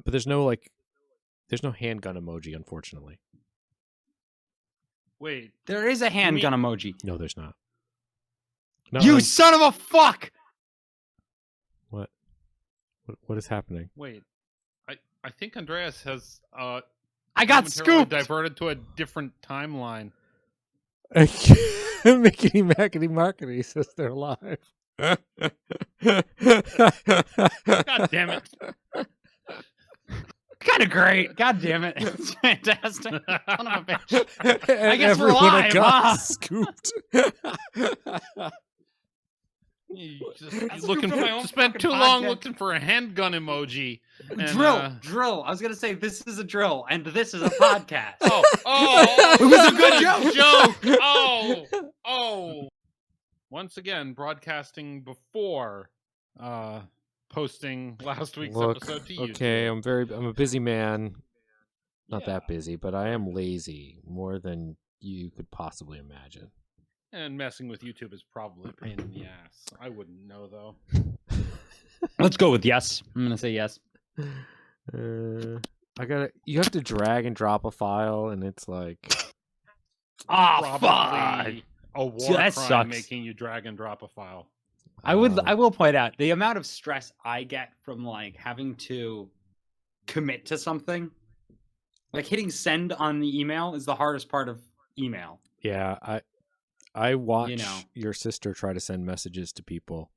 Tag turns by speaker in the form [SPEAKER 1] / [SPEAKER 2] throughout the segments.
[SPEAKER 1] But there's no handgun emoji, unfortunately.
[SPEAKER 2] Wait,
[SPEAKER 3] There is a handgun emoji.
[SPEAKER 1] No, there's not.
[SPEAKER 3] You son of a fuck!
[SPEAKER 1] What is happening?
[SPEAKER 2] Wait. I think Andreas has
[SPEAKER 3] I got
[SPEAKER 2] momentarily
[SPEAKER 3] scooped!
[SPEAKER 2] diverted to a different timeline.
[SPEAKER 1] Mickety Mackety Markety says they're live.
[SPEAKER 2] God damn it.
[SPEAKER 3] Kind of great. God damn it. It's fantastic. Son of a bitch.
[SPEAKER 1] I
[SPEAKER 3] guess we're live, huh?
[SPEAKER 1] Scooped.
[SPEAKER 2] You
[SPEAKER 3] That's
[SPEAKER 2] looking
[SPEAKER 3] for my own
[SPEAKER 2] to spend
[SPEAKER 3] fucking
[SPEAKER 2] too long
[SPEAKER 3] podcast.
[SPEAKER 2] looking for a handgun emoji. And,
[SPEAKER 3] Drill. I was gonna say this is a drill, and this is a podcast.
[SPEAKER 2] Oh,
[SPEAKER 3] It was a good
[SPEAKER 2] joke. Oh. Once again, broadcasting before posting last week's episode to you.
[SPEAKER 1] Okay, I'm a busy man. Not that busy, but I am lazy more than you could possibly imagine.
[SPEAKER 2] And messing with YouTube is probably a pain in the ass. I wouldn't know though.
[SPEAKER 3] Let's go with yes. I'm gonna say yes.
[SPEAKER 1] You have to drag and drop a file, and it's like,
[SPEAKER 3] Ah, fuck.
[SPEAKER 2] Probably a war
[SPEAKER 3] See, that
[SPEAKER 2] crime
[SPEAKER 3] sucks.
[SPEAKER 2] making you drag and drop a file.
[SPEAKER 3] I will point out the amount of stress I get from like having to commit to something. Like hitting send on the email is the hardest part of email.
[SPEAKER 1] Yeah, I watch
[SPEAKER 3] You know.
[SPEAKER 1] your sister try to send messages to people,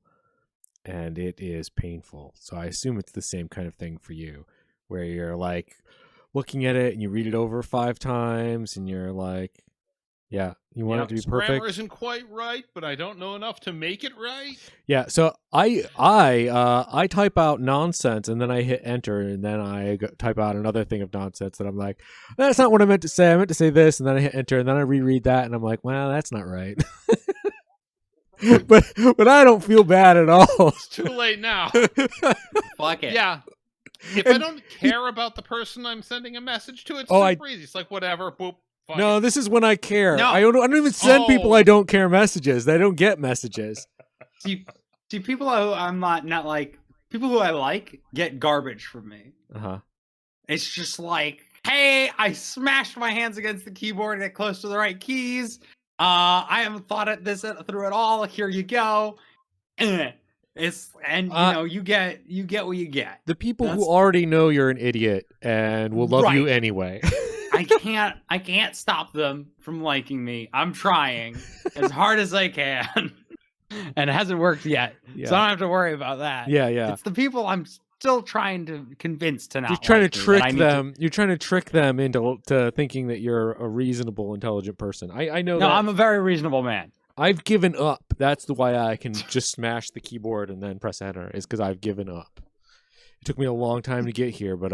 [SPEAKER 1] and it is painful. So I assume it's the same kind of thing for you, where you're like looking at it and you read it over 5 times, and you're like, yeah, you want it to be perfect.
[SPEAKER 2] Grammar isn't quite right, but I don't know enough to make it right.
[SPEAKER 1] Yeah, so I type out nonsense, and then I hit enter, and then I type out another thing of nonsense, and I'm like, that's not what I meant to say. I meant to say this, and then I hit enter, and then I reread that, and I'm like, well, that's not right. but I don't feel bad at all.
[SPEAKER 2] It's too late now.
[SPEAKER 3] Fuck it.
[SPEAKER 2] Yeah. If I don't care about the person I'm sending a message to, it's super easy. It's like, whatever, boop. Fuck
[SPEAKER 1] No,
[SPEAKER 2] it.
[SPEAKER 1] this is when I care.
[SPEAKER 3] No.
[SPEAKER 1] I don't even send people I don't care messages. They don't get messages.
[SPEAKER 3] See, people who I'm not like people who I like get garbage from me.
[SPEAKER 1] Uh-huh.
[SPEAKER 3] It's just like, hey, I smashed my hands against the keyboard to get close to the right keys. I haven't thought it through at all. Here you go. It's you know you get what you get.
[SPEAKER 1] The people who already know you're an idiot and will love you anyway.
[SPEAKER 3] I can't stop them from liking me. I'm trying as hard as I can. And it hasn't worked yet.
[SPEAKER 1] Yeah.
[SPEAKER 3] So I don't have to worry about that.
[SPEAKER 1] Yeah, yeah.
[SPEAKER 3] It's the people I'm still trying to convince to not
[SPEAKER 1] You're trying
[SPEAKER 3] like
[SPEAKER 1] to
[SPEAKER 3] me,
[SPEAKER 1] trick
[SPEAKER 3] that I need
[SPEAKER 1] them. You're trying to trick them into thinking that you're a reasonable, intelligent person. I know
[SPEAKER 3] No,
[SPEAKER 1] that.
[SPEAKER 3] I'm a very reasonable man.
[SPEAKER 1] I've given up. That's the why I can just smash the keyboard and then press enter, is because I've given up. It took me a long time to get here, but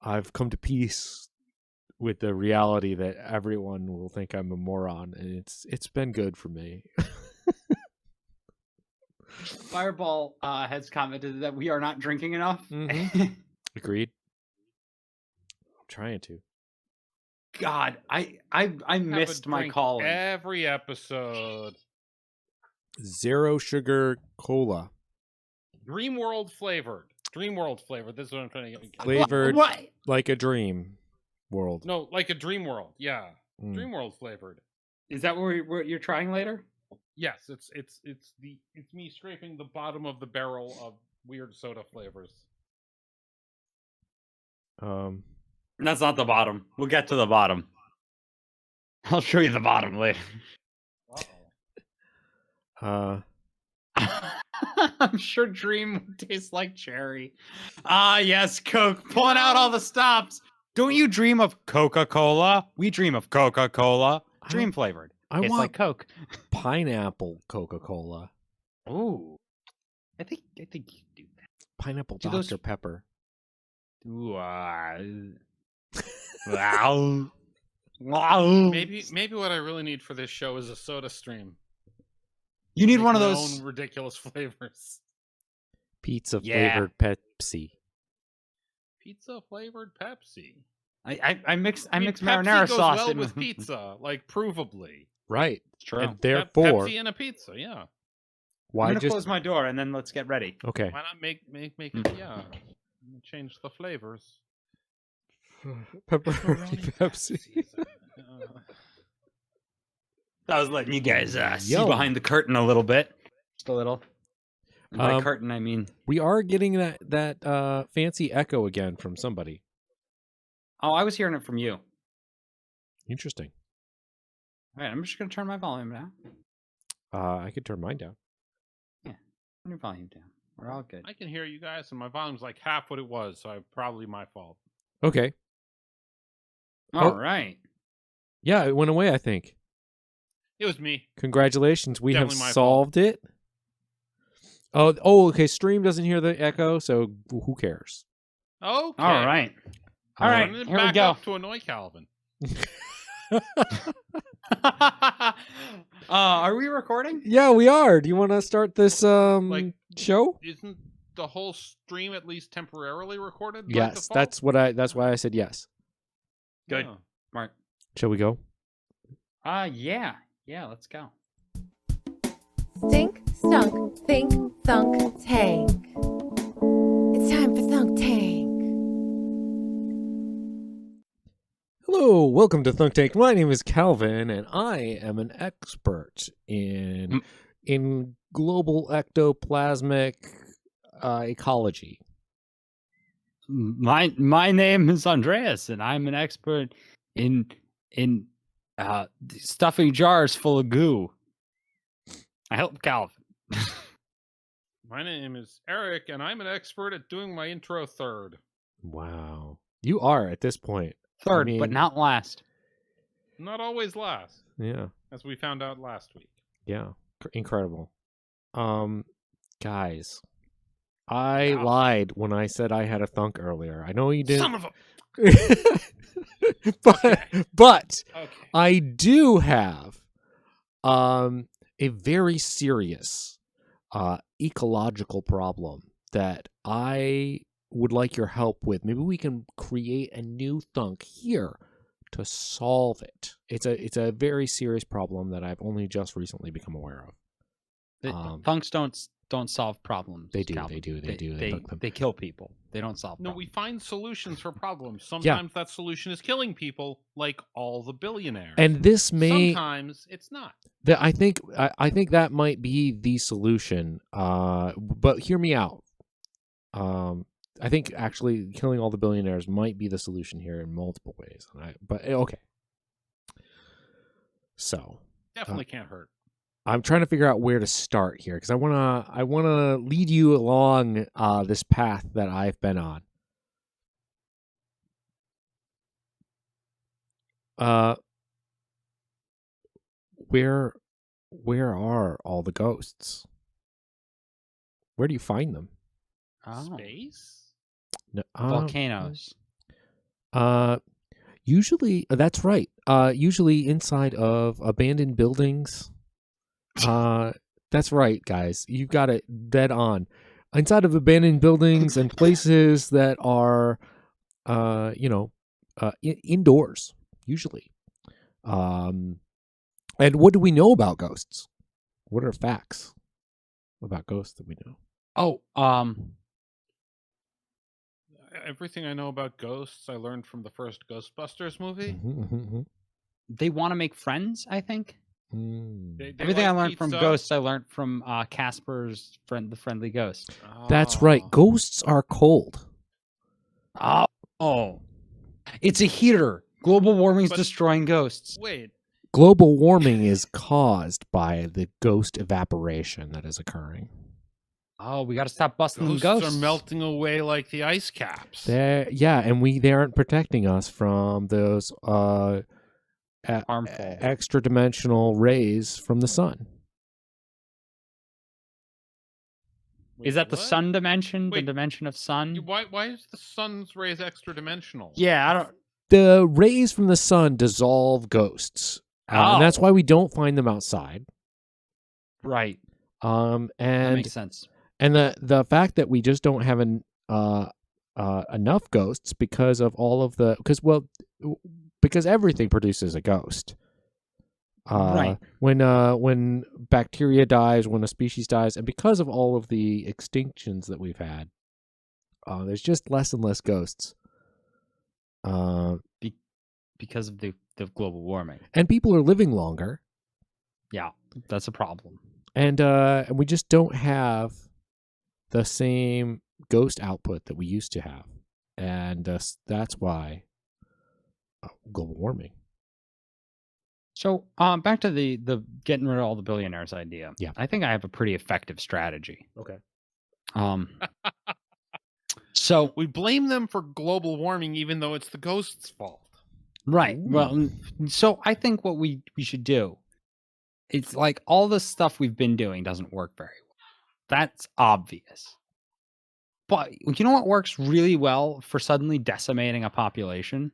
[SPEAKER 1] I've come to peace with the reality that everyone will think I'm a moron, and it's been good for me.
[SPEAKER 3] Fireball has commented that we are not drinking enough.
[SPEAKER 1] Mhm. Agreed. I'm trying to.
[SPEAKER 3] God, I missed my
[SPEAKER 2] drink
[SPEAKER 3] calling.
[SPEAKER 2] every episode.
[SPEAKER 1] 0 sugar cola.
[SPEAKER 2] Dreamworld flavored. Dreamworld flavored. This is what I'm trying to get.
[SPEAKER 1] Flavored
[SPEAKER 3] What?
[SPEAKER 1] like a dream world.
[SPEAKER 2] No, like a Dreamworld. Yeah,
[SPEAKER 1] Mm.
[SPEAKER 2] Dreamworld flavored.
[SPEAKER 3] Is that what you're trying later?
[SPEAKER 2] Yes, it's me scraping the bottom of the barrel of weird soda flavors.
[SPEAKER 3] That's not the bottom. We'll get to the bottom. I'll show you the bottom later. I'm sure Dream would taste like cherry. Ah, yes, Coke. Pulling out all the stops. Don't you dream of Coca-Cola? We dream of Coca-Cola. Dream flavored. It's
[SPEAKER 1] want
[SPEAKER 3] like Coke.
[SPEAKER 1] pineapple Coca-Cola.
[SPEAKER 3] Ooh. I think you do that.
[SPEAKER 1] Pineapple
[SPEAKER 3] Do
[SPEAKER 1] Dr.
[SPEAKER 3] those-
[SPEAKER 1] Pepper.
[SPEAKER 3] Ooh, wow. Wow.
[SPEAKER 2] Maybe what I really need for this show is a soda stream.
[SPEAKER 3] You need
[SPEAKER 2] Make
[SPEAKER 3] one of
[SPEAKER 2] my
[SPEAKER 3] those.
[SPEAKER 2] own ridiculous flavors.
[SPEAKER 1] Pizza
[SPEAKER 3] Yeah.
[SPEAKER 1] flavored Pepsi.
[SPEAKER 2] Pizza flavored Pepsi.
[SPEAKER 3] I mix
[SPEAKER 2] I mean,
[SPEAKER 3] marinara
[SPEAKER 2] Pepsi goes
[SPEAKER 3] sauce
[SPEAKER 2] well
[SPEAKER 3] in
[SPEAKER 2] with pizza, like provably.
[SPEAKER 1] Right.
[SPEAKER 3] It's true.
[SPEAKER 1] And therefore,
[SPEAKER 2] Pepsi and a pizza, yeah.
[SPEAKER 3] I'm
[SPEAKER 1] why
[SPEAKER 3] gonna
[SPEAKER 1] just
[SPEAKER 3] close my door and then let's get ready.
[SPEAKER 1] okay?
[SPEAKER 2] Why not make it? Yeah. change the flavors.
[SPEAKER 1] Pepperoni Pepsi.
[SPEAKER 3] I was letting you guys see
[SPEAKER 1] Yum.
[SPEAKER 3] behind the curtain a little bit. Just a little. And by
[SPEAKER 1] Um,
[SPEAKER 3] curtain, I mean...
[SPEAKER 1] We are getting that fancy echo again from somebody.
[SPEAKER 3] Oh, I was hearing it from you.
[SPEAKER 1] Interesting.
[SPEAKER 3] All right, I'm just going to turn my volume down.
[SPEAKER 1] I could turn mine down.
[SPEAKER 3] Turn your volume down. We're all good.
[SPEAKER 2] I can hear you guys, and my volume's like half what it was, so probably my fault.
[SPEAKER 1] Okay.
[SPEAKER 3] All right.
[SPEAKER 1] Yeah, it went away, I think.
[SPEAKER 2] It was me.
[SPEAKER 1] Congratulations. We
[SPEAKER 2] Definitely
[SPEAKER 1] have
[SPEAKER 2] my
[SPEAKER 1] solved it. Oh, okay. Stream doesn't hear the echo, so who cares?
[SPEAKER 2] Okay.
[SPEAKER 3] All right. All right.
[SPEAKER 2] Turn it
[SPEAKER 3] Here we
[SPEAKER 2] back
[SPEAKER 3] go.
[SPEAKER 2] up to annoy Calvin.
[SPEAKER 3] Are we recording?
[SPEAKER 1] Yeah, we are. Do you want to start this show?
[SPEAKER 2] Isn't the whole stream at least temporarily recorded? by
[SPEAKER 1] Yes,
[SPEAKER 2] default?
[SPEAKER 1] that's why I said yes.
[SPEAKER 3] Good.
[SPEAKER 2] Oh.
[SPEAKER 3] Mark.
[SPEAKER 1] Shall we go?
[SPEAKER 3] Yeah. Yeah, let's go.
[SPEAKER 4] Stink, stunk, think, thunk, tank. It's time for Thunk Tank.
[SPEAKER 1] Hello, welcome to Thunk Tank. My name is Calvin, and I am an expert in global ectoplasmic ecology.
[SPEAKER 3] My name is Andreas, and I'm an expert in stuffing jars full of goo. I help Calvin.
[SPEAKER 2] My name is Eric, and I'm an expert at doing my intro third.
[SPEAKER 1] Wow, you are at this point.
[SPEAKER 3] Third,
[SPEAKER 1] I mean,
[SPEAKER 3] but not last.
[SPEAKER 2] Not always last,
[SPEAKER 1] Yeah,
[SPEAKER 2] as we found out last week.
[SPEAKER 1] yeah, incredible. Guys, I lied when I said I had a thunk earlier. I know you didn't.
[SPEAKER 2] Son of a...
[SPEAKER 1] but
[SPEAKER 2] Okay.
[SPEAKER 1] I do have a very serious ecological problem that I would like your help with. Maybe we can create a new thunk here to solve it. It's a very serious problem that I've only just recently become aware of.
[SPEAKER 3] Thunks don't solve problems.
[SPEAKER 1] They do.
[SPEAKER 3] Calvin.
[SPEAKER 1] They do. They do.
[SPEAKER 3] They kill people. They don't solve
[SPEAKER 2] No,
[SPEAKER 3] problems.
[SPEAKER 2] we find solutions for problems. Sometimes that solution is killing people, like all the billionaires.
[SPEAKER 1] And this may
[SPEAKER 2] sometimes it's not.
[SPEAKER 1] I think that might be the solution. But hear me out. I think actually killing all the billionaires might be the solution here in multiple ways. But okay. So
[SPEAKER 2] Definitely can't hurt.
[SPEAKER 1] I'm trying to figure out where to start here because I wanna lead you along this path that I've been on. Where are all the ghosts? Where do you find them?
[SPEAKER 2] Space?
[SPEAKER 1] No,
[SPEAKER 3] Volcanoes.
[SPEAKER 1] Usually that's right. Usually inside of abandoned buildings. That's right, guys. You've got it dead on. Inside of abandoned buildings and places that are, indoors, usually. And what do we know about ghosts? What are facts about ghosts that we know?
[SPEAKER 2] Everything I know about ghosts, I learned from the first Ghostbusters movie.
[SPEAKER 3] They want to make friends, I think.
[SPEAKER 2] They
[SPEAKER 3] Everything
[SPEAKER 2] like
[SPEAKER 3] I learned from
[SPEAKER 2] pizza.
[SPEAKER 3] ghosts, I learned from Casper's friend, the Friendly Ghost.
[SPEAKER 1] That's right.
[SPEAKER 2] Oh.
[SPEAKER 1] Ghosts are cold.
[SPEAKER 3] Oh, it's a heater. Global warming's
[SPEAKER 2] But-
[SPEAKER 3] destroying ghosts.
[SPEAKER 2] Wait,
[SPEAKER 1] Global warming is caused by the ghost evaporation that is occurring.
[SPEAKER 3] Oh, we got to stop busting them
[SPEAKER 2] ghosts
[SPEAKER 3] ghosts.
[SPEAKER 2] are melting away like the ice caps.
[SPEAKER 1] And they aren't protecting us from those
[SPEAKER 3] Harmful.
[SPEAKER 1] extra dimensional rays from the sun.
[SPEAKER 2] Wait,
[SPEAKER 3] Is that the
[SPEAKER 2] what?
[SPEAKER 3] sun dimension?
[SPEAKER 2] Wait.
[SPEAKER 3] The dimension of sun?
[SPEAKER 2] Why is the sun's rays extra dimensional?
[SPEAKER 3] Yeah, I don't.
[SPEAKER 1] The rays from the sun dissolve ghosts, and that's why we don't find them outside.
[SPEAKER 3] Right.
[SPEAKER 1] And
[SPEAKER 3] That makes sense.
[SPEAKER 1] And the fact that we just don't have enough ghosts because of all of the because everything produces a ghost.
[SPEAKER 3] Right.
[SPEAKER 1] When bacteria dies, when a species dies, and because of all of the extinctions that we've had, there's just less and less ghosts.
[SPEAKER 3] Because of the global warming.
[SPEAKER 1] And people are living longer.
[SPEAKER 3] Yeah, that's a problem.
[SPEAKER 1] And we just don't have the same ghost output that we used to have. And that's why global warming.
[SPEAKER 3] So back to the getting rid of all the billionaires idea.
[SPEAKER 1] Yeah.
[SPEAKER 3] I think I have a pretty effective strategy.
[SPEAKER 1] Okay.
[SPEAKER 3] So
[SPEAKER 2] We blame them for global warming, even though it's the ghosts' fault.
[SPEAKER 3] right.
[SPEAKER 1] Ooh.
[SPEAKER 3] Well, so I think what we should do, it's like all the stuff we've been doing doesn't work very well. That's obvious. But you know what works really well for suddenly decimating a population?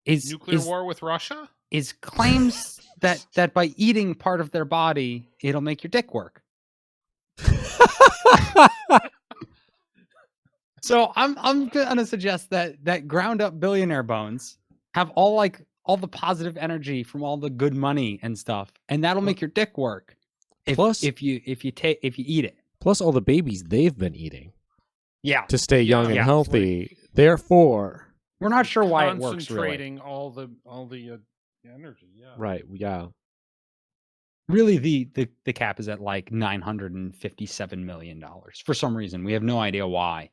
[SPEAKER 2] Nuclear war with Russia?
[SPEAKER 3] Is claims that by eating part of their body, it'll make your dick work. So I'm gonna suggest that ground up billionaire bones have all the positive energy from all the good money and stuff, and that'll make your dick work. If you eat it.
[SPEAKER 1] Plus all the babies they've been eating.
[SPEAKER 3] Yeah.
[SPEAKER 1] To stay young and
[SPEAKER 3] Yeah.
[SPEAKER 1] healthy. Therefore,
[SPEAKER 3] We're not sure why it works really.
[SPEAKER 2] Concentrating all the energy. Yeah.
[SPEAKER 1] right, yeah.
[SPEAKER 3] Really, the cap is at like $957 million for some reason. We have no idea why.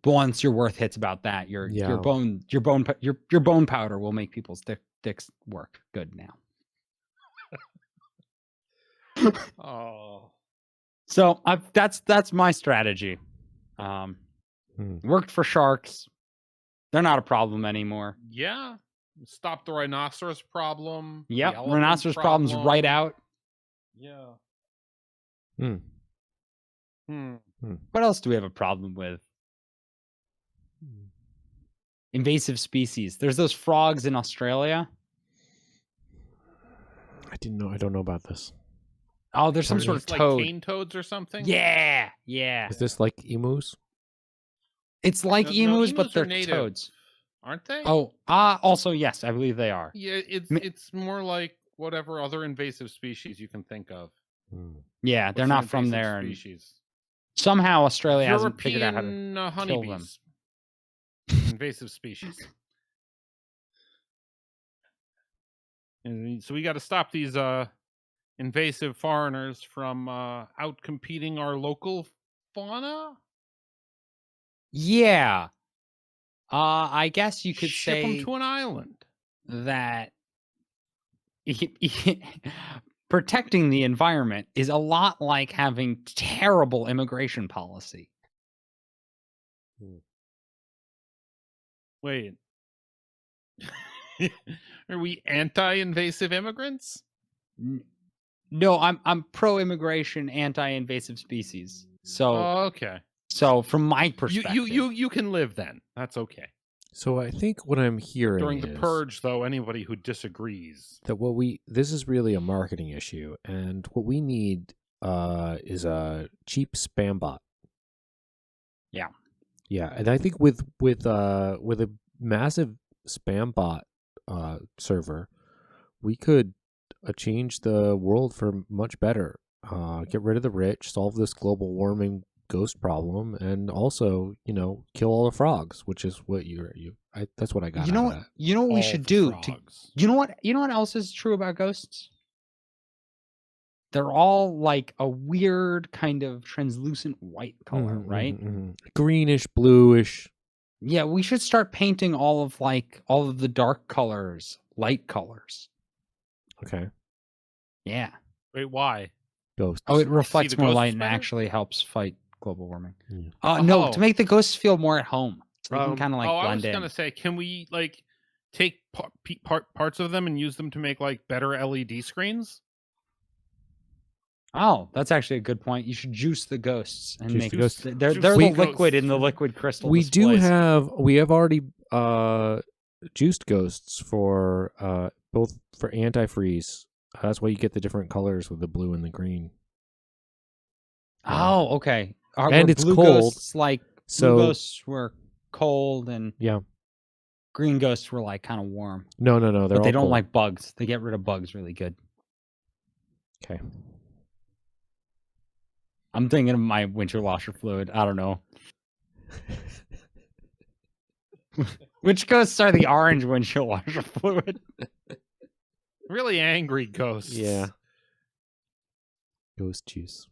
[SPEAKER 3] But once your worth hits about that, your bone powder will make people's dicks work good now.
[SPEAKER 2] Oh.
[SPEAKER 3] So that's my strategy. Worked for sharks. They're not a problem anymore.
[SPEAKER 2] Yeah. Stop the rhinoceros problem.
[SPEAKER 3] Yep,
[SPEAKER 2] the elephant
[SPEAKER 3] rhinoceros problem's right out.
[SPEAKER 2] Yeah.
[SPEAKER 3] What else do we have a problem with? Invasive species. There's those frogs in Australia.
[SPEAKER 1] I don't know about this.
[SPEAKER 3] Oh, there's some sort of toad.
[SPEAKER 2] Like cane toads or something?
[SPEAKER 3] Yeah.
[SPEAKER 1] Is this like emus?
[SPEAKER 3] It's like emus, but they're
[SPEAKER 2] native,
[SPEAKER 3] toads.
[SPEAKER 2] aren't they?
[SPEAKER 3] Oh, also yes, I believe they are.
[SPEAKER 2] Yeah, it's more like whatever other invasive species you can think of.
[SPEAKER 3] Yeah, they're not from there.
[SPEAKER 2] Species?
[SPEAKER 3] Somehow Australia hasn't
[SPEAKER 2] European
[SPEAKER 3] figured out how to
[SPEAKER 2] honeybees.
[SPEAKER 3] kill them.
[SPEAKER 2] Invasive species. And so we got to stop these invasive foreigners from outcompeting our local fauna.
[SPEAKER 3] Yeah. I guess you could
[SPEAKER 2] Ship
[SPEAKER 3] say
[SPEAKER 2] them to an island.
[SPEAKER 3] that protecting the environment is a lot like having terrible immigration policy.
[SPEAKER 2] Wait. Are we anti-invasive immigrants?
[SPEAKER 3] No, I'm pro-immigration, anti-invasive species. So
[SPEAKER 2] okay.
[SPEAKER 3] So from my perspective,
[SPEAKER 2] you can live then. That's okay.
[SPEAKER 1] So I think what I'm hearing
[SPEAKER 2] During the
[SPEAKER 1] is
[SPEAKER 2] purge, though, anybody who disagrees
[SPEAKER 1] that this is really a marketing issue, and what we need is a cheap spam bot.
[SPEAKER 3] Yeah.
[SPEAKER 1] Yeah, and I think with a massive spam bot server, we could change the world for much better. Get rid of the rich, solve this global warming ghost problem, and also, kill all the frogs, which is what that's what I got.
[SPEAKER 3] You know what? You know what we should do? You know what else is true about ghosts? They're all like a weird kind of translucent white color, right?
[SPEAKER 1] Greenish, bluish.
[SPEAKER 3] Yeah, we should start painting all of the dark colors, light colors.
[SPEAKER 1] Okay.
[SPEAKER 3] Yeah.
[SPEAKER 2] Wait, why?
[SPEAKER 1] Ghosts.
[SPEAKER 3] Oh, it reflects more light and
[SPEAKER 2] better?
[SPEAKER 3] actually helps fight global warming.
[SPEAKER 1] Yeah.
[SPEAKER 3] No, to make the ghosts feel more at home. So they can kind of
[SPEAKER 2] I was
[SPEAKER 3] blend in.
[SPEAKER 2] gonna say, can we take parts of them and use them to make better LED screens?
[SPEAKER 3] Oh, that's actually a good point. You should juice the ghosts and make
[SPEAKER 1] ghosts.
[SPEAKER 3] They're the liquid in the liquid crystal.
[SPEAKER 1] We
[SPEAKER 3] displays.
[SPEAKER 1] we have already juiced ghosts for both for antifreeze. That's why you get the different colors with the blue and the green.
[SPEAKER 3] Oh, okay.
[SPEAKER 1] And it's
[SPEAKER 3] blue
[SPEAKER 1] cold.
[SPEAKER 3] Ghosts, blue ghosts were cold, and green ghosts were kind of warm.
[SPEAKER 1] No.
[SPEAKER 3] But they don't
[SPEAKER 1] cold.
[SPEAKER 3] like bugs. They get rid of bugs really good.
[SPEAKER 1] Okay.
[SPEAKER 5] I'm thinking of my windshield washer fluid. I don't know. Which ghosts are the orange windshield washer fluid?
[SPEAKER 2] Really angry ghosts.
[SPEAKER 1] Yeah. Ghost juice.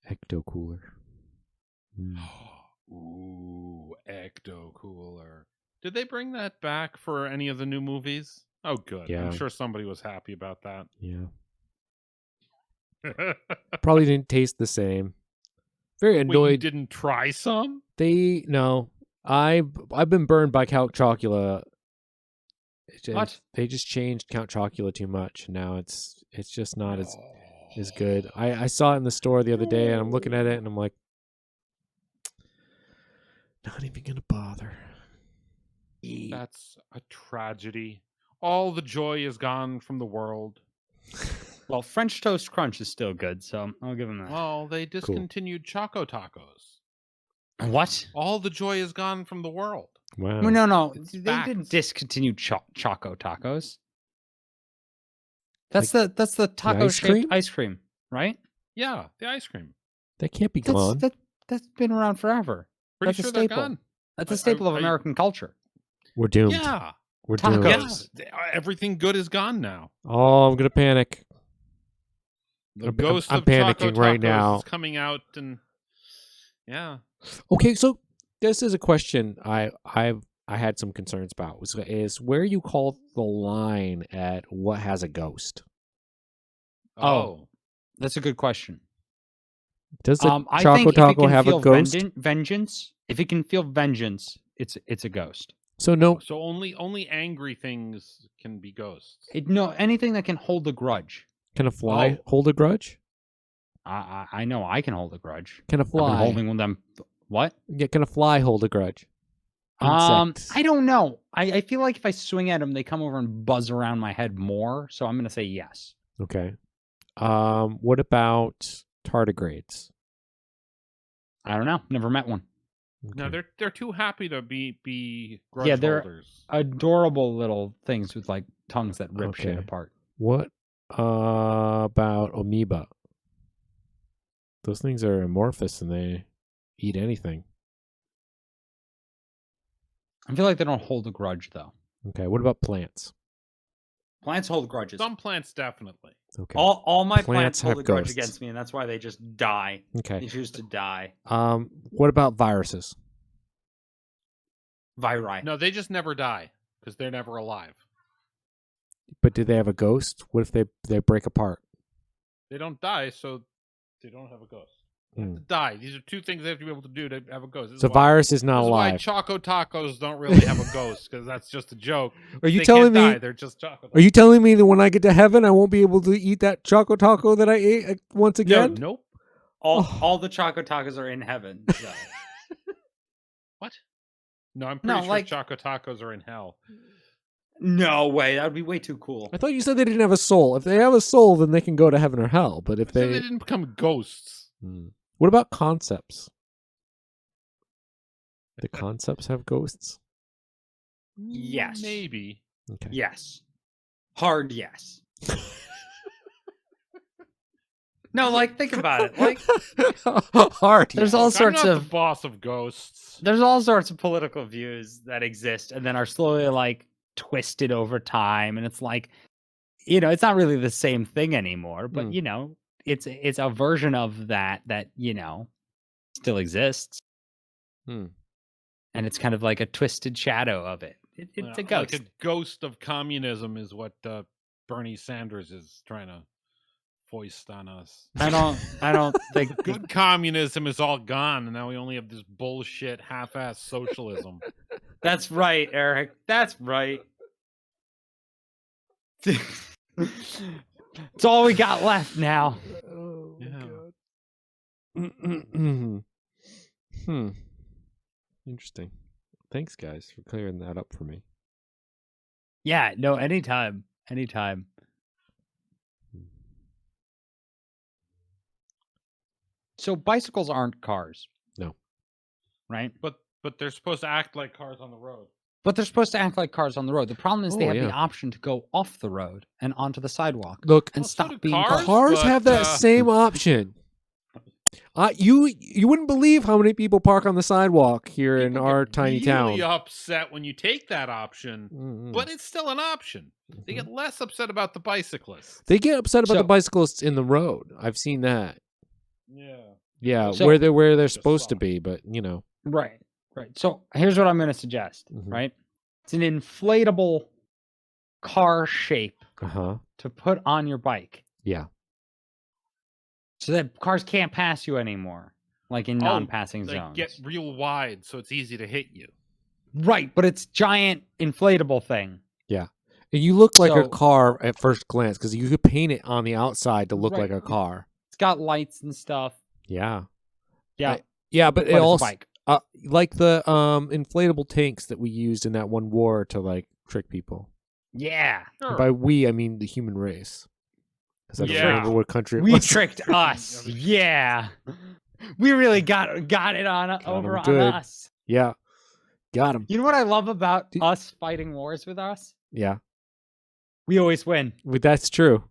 [SPEAKER 1] Ecto cooler.
[SPEAKER 2] Ooh, Ecto Cooler. Did they bring that back for any of the new movies? Oh, good.
[SPEAKER 1] Yeah.
[SPEAKER 2] I'm sure somebody was happy about that.
[SPEAKER 1] Yeah. Probably didn't taste the same. Very
[SPEAKER 2] Wait, you
[SPEAKER 1] annoyed.
[SPEAKER 2] didn't try some?
[SPEAKER 1] No. I've been burned by Count Chocula.
[SPEAKER 5] What?
[SPEAKER 1] They just changed Count Chocula too much. Now it's just not as good. I saw it in the store the other day and I'm looking at it and I'm like, not even gonna bother.
[SPEAKER 2] That's a tragedy. All the joy is gone from the world.
[SPEAKER 5] Well, French Toast Crunch is still good, so I'll give them that.
[SPEAKER 2] Well, they discontinued Choco Tacos.
[SPEAKER 5] What?
[SPEAKER 2] All the joy is gone from the world.
[SPEAKER 1] Wow.
[SPEAKER 5] Well, no.
[SPEAKER 2] It's
[SPEAKER 5] They
[SPEAKER 2] facts.
[SPEAKER 5] didn't discontinue Choco Tacos. That's the taco
[SPEAKER 1] ice
[SPEAKER 5] shaped
[SPEAKER 1] cream?
[SPEAKER 5] ice cream, right?
[SPEAKER 2] Yeah, the ice cream.
[SPEAKER 1] That can't be gone.
[SPEAKER 5] That's been around forever.
[SPEAKER 2] Pretty
[SPEAKER 5] That's a
[SPEAKER 2] sure they're
[SPEAKER 5] staple.
[SPEAKER 2] gone.
[SPEAKER 5] That's a
[SPEAKER 2] I-
[SPEAKER 5] staple of
[SPEAKER 2] I-
[SPEAKER 5] American culture.
[SPEAKER 1] We're doomed.
[SPEAKER 2] Yeah.
[SPEAKER 1] We're
[SPEAKER 5] Tacos.
[SPEAKER 1] doomed.
[SPEAKER 2] Yeah. Everything good is gone now.
[SPEAKER 1] Oh, I'm gonna panic.
[SPEAKER 2] The
[SPEAKER 1] I'm-
[SPEAKER 2] ghost
[SPEAKER 1] I'm
[SPEAKER 2] of Choco
[SPEAKER 1] panicking right
[SPEAKER 2] Tacos
[SPEAKER 1] now.
[SPEAKER 2] is coming out, and yeah.
[SPEAKER 1] Okay, so this is a question I had some concerns about. Is where you call the line at what has a ghost?
[SPEAKER 5] Oh. That's a good question.
[SPEAKER 1] Does the
[SPEAKER 5] I
[SPEAKER 1] Choco
[SPEAKER 5] think if it
[SPEAKER 1] Taco
[SPEAKER 5] can
[SPEAKER 1] have a
[SPEAKER 5] feel
[SPEAKER 1] ghost?
[SPEAKER 5] vengeance, if it can feel vengeance, it's a ghost.
[SPEAKER 1] So no.
[SPEAKER 2] So only angry things can be ghosts.
[SPEAKER 5] No, anything that can hold a grudge.
[SPEAKER 1] Can a fly
[SPEAKER 2] Oh.
[SPEAKER 1] hold a grudge?
[SPEAKER 5] I know I can hold a grudge.
[SPEAKER 1] Can a
[SPEAKER 5] I've been
[SPEAKER 1] fly?
[SPEAKER 5] holding with them. What?
[SPEAKER 1] Yeah, can a fly hold a grudge? Insects.
[SPEAKER 5] I don't know. I feel like if I swing at them, they come over and buzz around my head more. So I'm gonna say yes.
[SPEAKER 1] Okay. What about tardigrades?
[SPEAKER 5] I don't know. Never met one.
[SPEAKER 2] No,
[SPEAKER 1] Okay.
[SPEAKER 2] they're too happy to be grudge
[SPEAKER 5] Yeah, they're-
[SPEAKER 2] holders.
[SPEAKER 5] Adorable little things with like tongues that rip shit
[SPEAKER 1] Okay.
[SPEAKER 5] apart.
[SPEAKER 1] What about amoeba? Those things are amorphous and they eat anything.
[SPEAKER 5] I feel like they don't hold a grudge though.
[SPEAKER 1] Okay. What about plants?
[SPEAKER 3] Plants hold grudges.
[SPEAKER 2] Some plants definitely.
[SPEAKER 1] Okay.
[SPEAKER 3] All my
[SPEAKER 1] Plants
[SPEAKER 3] plants hold
[SPEAKER 1] have
[SPEAKER 3] a grudge
[SPEAKER 1] ghosts.
[SPEAKER 3] against me, and that's why they just die. They
[SPEAKER 1] Okay.
[SPEAKER 3] choose to die.
[SPEAKER 1] What about viruses?
[SPEAKER 3] Viri.
[SPEAKER 2] No, they just never die because they're never alive.
[SPEAKER 1] But do they have a ghost? What if they break apart?
[SPEAKER 2] They don't die, so they don't have a ghost. They have
[SPEAKER 1] Hmm.
[SPEAKER 2] to die. These are two things they have to be able to do to have a ghost. This
[SPEAKER 1] So
[SPEAKER 2] is why-
[SPEAKER 1] virus is not
[SPEAKER 2] This is why
[SPEAKER 1] alive.
[SPEAKER 2] Choco Tacos don't really have a ghost because that's just a joke.
[SPEAKER 1] Are you
[SPEAKER 2] They
[SPEAKER 1] telling
[SPEAKER 2] can't
[SPEAKER 1] me?
[SPEAKER 2] die. They're just Choco.
[SPEAKER 1] Are you telling me that when I get to heaven, I won't be able to eat that Choco Taco that I ate once again?
[SPEAKER 2] Nope.
[SPEAKER 3] All the Choco Tacos are in heaven. So.
[SPEAKER 2] What? No, I'm
[SPEAKER 3] No,
[SPEAKER 2] pretty sure
[SPEAKER 3] like-
[SPEAKER 2] Choco Tacos are in hell.
[SPEAKER 3] No way. That would be way too cool.
[SPEAKER 1] I thought you said they didn't have a soul. If they have a soul, then they can go to heaven or hell. But if
[SPEAKER 2] So
[SPEAKER 1] they,
[SPEAKER 2] they didn't become ghosts.
[SPEAKER 1] What about concepts? The concepts have ghosts.
[SPEAKER 3] Yes.
[SPEAKER 2] Maybe.
[SPEAKER 1] Okay.
[SPEAKER 3] Yes. Hard yes. No, like think about it. Like
[SPEAKER 1] Hard.
[SPEAKER 5] There's
[SPEAKER 1] yes.
[SPEAKER 5] all
[SPEAKER 2] Look,
[SPEAKER 5] sorts
[SPEAKER 2] I'm not
[SPEAKER 5] of
[SPEAKER 2] the boss of ghosts.
[SPEAKER 5] there's all sorts of political views that exist and then are slowly like twisted over time, and it's like, it's not really the same thing anymore. But
[SPEAKER 1] Hmm.
[SPEAKER 5] it's a version of that still exists,
[SPEAKER 1] Hmm.
[SPEAKER 5] and it's kind of like a twisted shadow of it. It's a ghost.
[SPEAKER 2] Like a ghost of communism is what Bernie Sanders is trying to foist on us.
[SPEAKER 5] I don't think
[SPEAKER 2] Good communism is all gone, and now we only have this bullshit half-ass socialism.
[SPEAKER 3] that's right, Eric. That's right.
[SPEAKER 5] it's all we got left now.
[SPEAKER 1] Oh,
[SPEAKER 2] Yeah.
[SPEAKER 1] God. Interesting. Thanks, guys, for clearing that up for me.
[SPEAKER 5] Yeah, no, anytime. So bicycles aren't cars.
[SPEAKER 1] No.
[SPEAKER 5] Right?
[SPEAKER 2] But they're supposed to act like cars on the road.
[SPEAKER 5] But they're supposed to act like cars on the road. The problem is they
[SPEAKER 1] Oh,
[SPEAKER 5] have
[SPEAKER 1] yeah.
[SPEAKER 5] the option to go off the road and onto the sidewalk
[SPEAKER 1] Look,
[SPEAKER 5] and
[SPEAKER 2] Well, so
[SPEAKER 5] stop
[SPEAKER 2] do
[SPEAKER 5] being
[SPEAKER 2] cars.
[SPEAKER 1] cars have
[SPEAKER 2] but,
[SPEAKER 1] that same option. You wouldn't believe how many people park on the sidewalk here in
[SPEAKER 2] people
[SPEAKER 1] our
[SPEAKER 2] get
[SPEAKER 1] tiny
[SPEAKER 2] really
[SPEAKER 1] town.
[SPEAKER 2] upset when you take that option,
[SPEAKER 1] Mm-mm.
[SPEAKER 2] but it's still an option. They
[SPEAKER 1] Mhm.
[SPEAKER 2] get less upset about the bicyclists.
[SPEAKER 1] They get upset about the
[SPEAKER 5] So-
[SPEAKER 1] bicyclists in the road. I've seen that.
[SPEAKER 2] Yeah.
[SPEAKER 1] Yeah,
[SPEAKER 5] So-
[SPEAKER 1] where they're
[SPEAKER 2] Just
[SPEAKER 1] supposed to
[SPEAKER 2] some.
[SPEAKER 1] be, but you know.
[SPEAKER 5] Right. So here's what I'm going to suggest,
[SPEAKER 1] Mhm.
[SPEAKER 5] right? It's an inflatable car shape
[SPEAKER 1] Uh-huh.
[SPEAKER 5] to put on your bike
[SPEAKER 1] Yeah.
[SPEAKER 5] so that cars can't pass you anymore, like in
[SPEAKER 2] Oh,
[SPEAKER 5] non-passing
[SPEAKER 2] Like
[SPEAKER 5] zones.
[SPEAKER 2] get real wide so it's easy to hit you.
[SPEAKER 5] Right, but it's giant inflatable thing.
[SPEAKER 1] And you look like a
[SPEAKER 5] So-
[SPEAKER 1] car at first glance because you could paint it on the outside to look
[SPEAKER 5] Right.
[SPEAKER 1] like a car.
[SPEAKER 5] It's got lights and stuff.
[SPEAKER 1] Yeah.
[SPEAKER 5] Yeah,
[SPEAKER 1] Yeah, but
[SPEAKER 5] but
[SPEAKER 1] it
[SPEAKER 5] it's a
[SPEAKER 1] also
[SPEAKER 5] bike.
[SPEAKER 1] like the inflatable tanks that we used in that one war to like trick people.
[SPEAKER 5] Yeah.
[SPEAKER 1] And
[SPEAKER 2] Sure.
[SPEAKER 1] by we, I mean the human race. Because I don't
[SPEAKER 2] Yeah.
[SPEAKER 1] remember what country it
[SPEAKER 5] We
[SPEAKER 1] was.
[SPEAKER 5] tricked us. Yeah. We really got it on over
[SPEAKER 1] 'em
[SPEAKER 5] on
[SPEAKER 1] good.
[SPEAKER 5] us.
[SPEAKER 1] Yeah. Got him.
[SPEAKER 5] You know what I love about
[SPEAKER 1] Did-
[SPEAKER 5] us fighting wars with us?
[SPEAKER 1] Yeah.
[SPEAKER 5] We always win.
[SPEAKER 1] Well, that's true.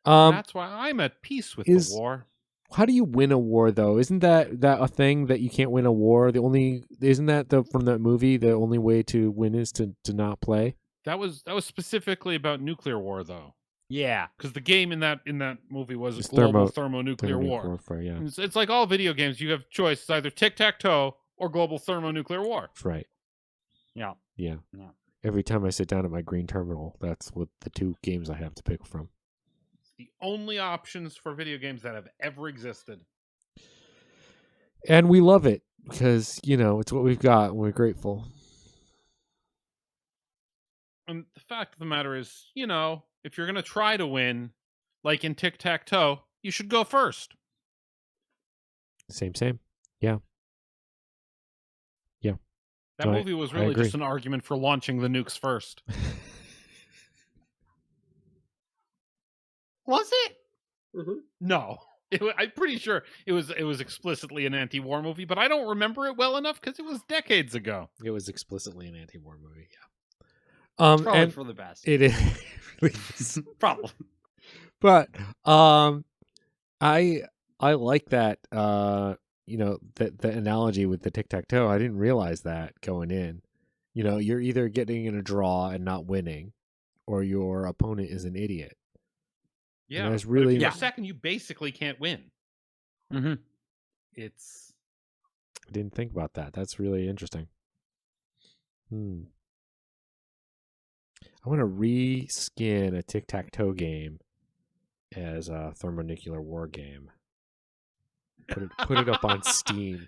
[SPEAKER 2] That's why I'm at peace with
[SPEAKER 1] is-
[SPEAKER 2] the war.
[SPEAKER 1] How do you win a war though? Isn't that a thing that you can't win a war? Isn't that from that movie the only way to win is to not play?
[SPEAKER 2] That was specifically about nuclear war though.
[SPEAKER 5] Yeah.
[SPEAKER 2] Because the game in that movie was
[SPEAKER 1] It's
[SPEAKER 2] global thermonuclear war.
[SPEAKER 1] warfare, yeah.
[SPEAKER 2] It's like all video games. You have choice. It's either tic-tac-toe or global thermonuclear war.
[SPEAKER 1] That's right.
[SPEAKER 5] Yeah.
[SPEAKER 1] Yeah.
[SPEAKER 5] Yeah.
[SPEAKER 1] Every time I sit down at my green terminal, that's what the two games I have to pick from.
[SPEAKER 2] The only options for video games that have ever existed.
[SPEAKER 1] And we love it because, it's what we've got and we're grateful.
[SPEAKER 2] And the fact of the matter is, if you're going to try to win, like in tic-tac-toe, you should go first.
[SPEAKER 1] Same. Yeah. Yeah.
[SPEAKER 2] That
[SPEAKER 1] No,
[SPEAKER 2] movie was
[SPEAKER 1] I
[SPEAKER 2] really
[SPEAKER 1] agree.
[SPEAKER 2] just an argument for launching the nukes first.
[SPEAKER 3] Was it?
[SPEAKER 2] No. I'm pretty sure it was explicitly an anti-war movie, but I don't remember it well enough because it was decades ago.
[SPEAKER 1] It was explicitly an anti-war movie, yeah.
[SPEAKER 5] Probably
[SPEAKER 1] And
[SPEAKER 5] for the best.
[SPEAKER 1] it is. Really is.
[SPEAKER 5] Probably.
[SPEAKER 1] But I like that the analogy with the tic-tac-toe. I didn't realize that going in. You're either getting in a draw and not winning, or your opponent is an idiot.
[SPEAKER 2] Yeah,
[SPEAKER 1] that's
[SPEAKER 2] but
[SPEAKER 1] really-
[SPEAKER 2] if you're
[SPEAKER 5] Yeah.
[SPEAKER 2] second. You basically can't win.
[SPEAKER 5] Mm-hmm.
[SPEAKER 2] It's
[SPEAKER 1] I didn't think about that. That's really interesting. I want to reskin a tic-tac-toe game as a thermonuclear war game. Put it up on Steam.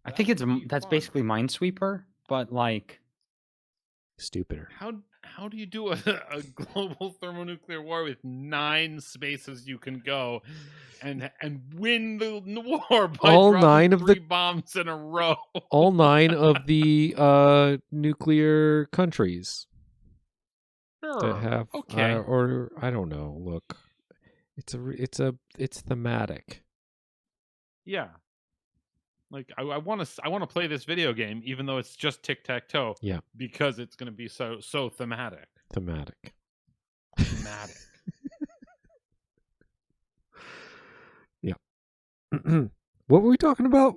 [SPEAKER 5] I think it's
[SPEAKER 2] That would be
[SPEAKER 5] that's
[SPEAKER 2] fun.
[SPEAKER 5] basically Minesweeper, but like
[SPEAKER 1] Stupider.
[SPEAKER 2] how do you do a global thermonuclear war with 9 spaces you can go and win the war by
[SPEAKER 1] All
[SPEAKER 2] dropping
[SPEAKER 1] 9 of the-
[SPEAKER 2] 3 bombs in a row?
[SPEAKER 1] All 9 of the nuclear countries that
[SPEAKER 2] Sure.
[SPEAKER 1] have
[SPEAKER 2] Okay.
[SPEAKER 1] or I don't know. Look, it's thematic.
[SPEAKER 2] Yeah. Like I want to play this video game even though it's just tic-tac-toe.
[SPEAKER 1] Yeah.
[SPEAKER 2] Because it's going to be so thematic.
[SPEAKER 1] Thematic.
[SPEAKER 2] Thematic.
[SPEAKER 1] What were we talking about?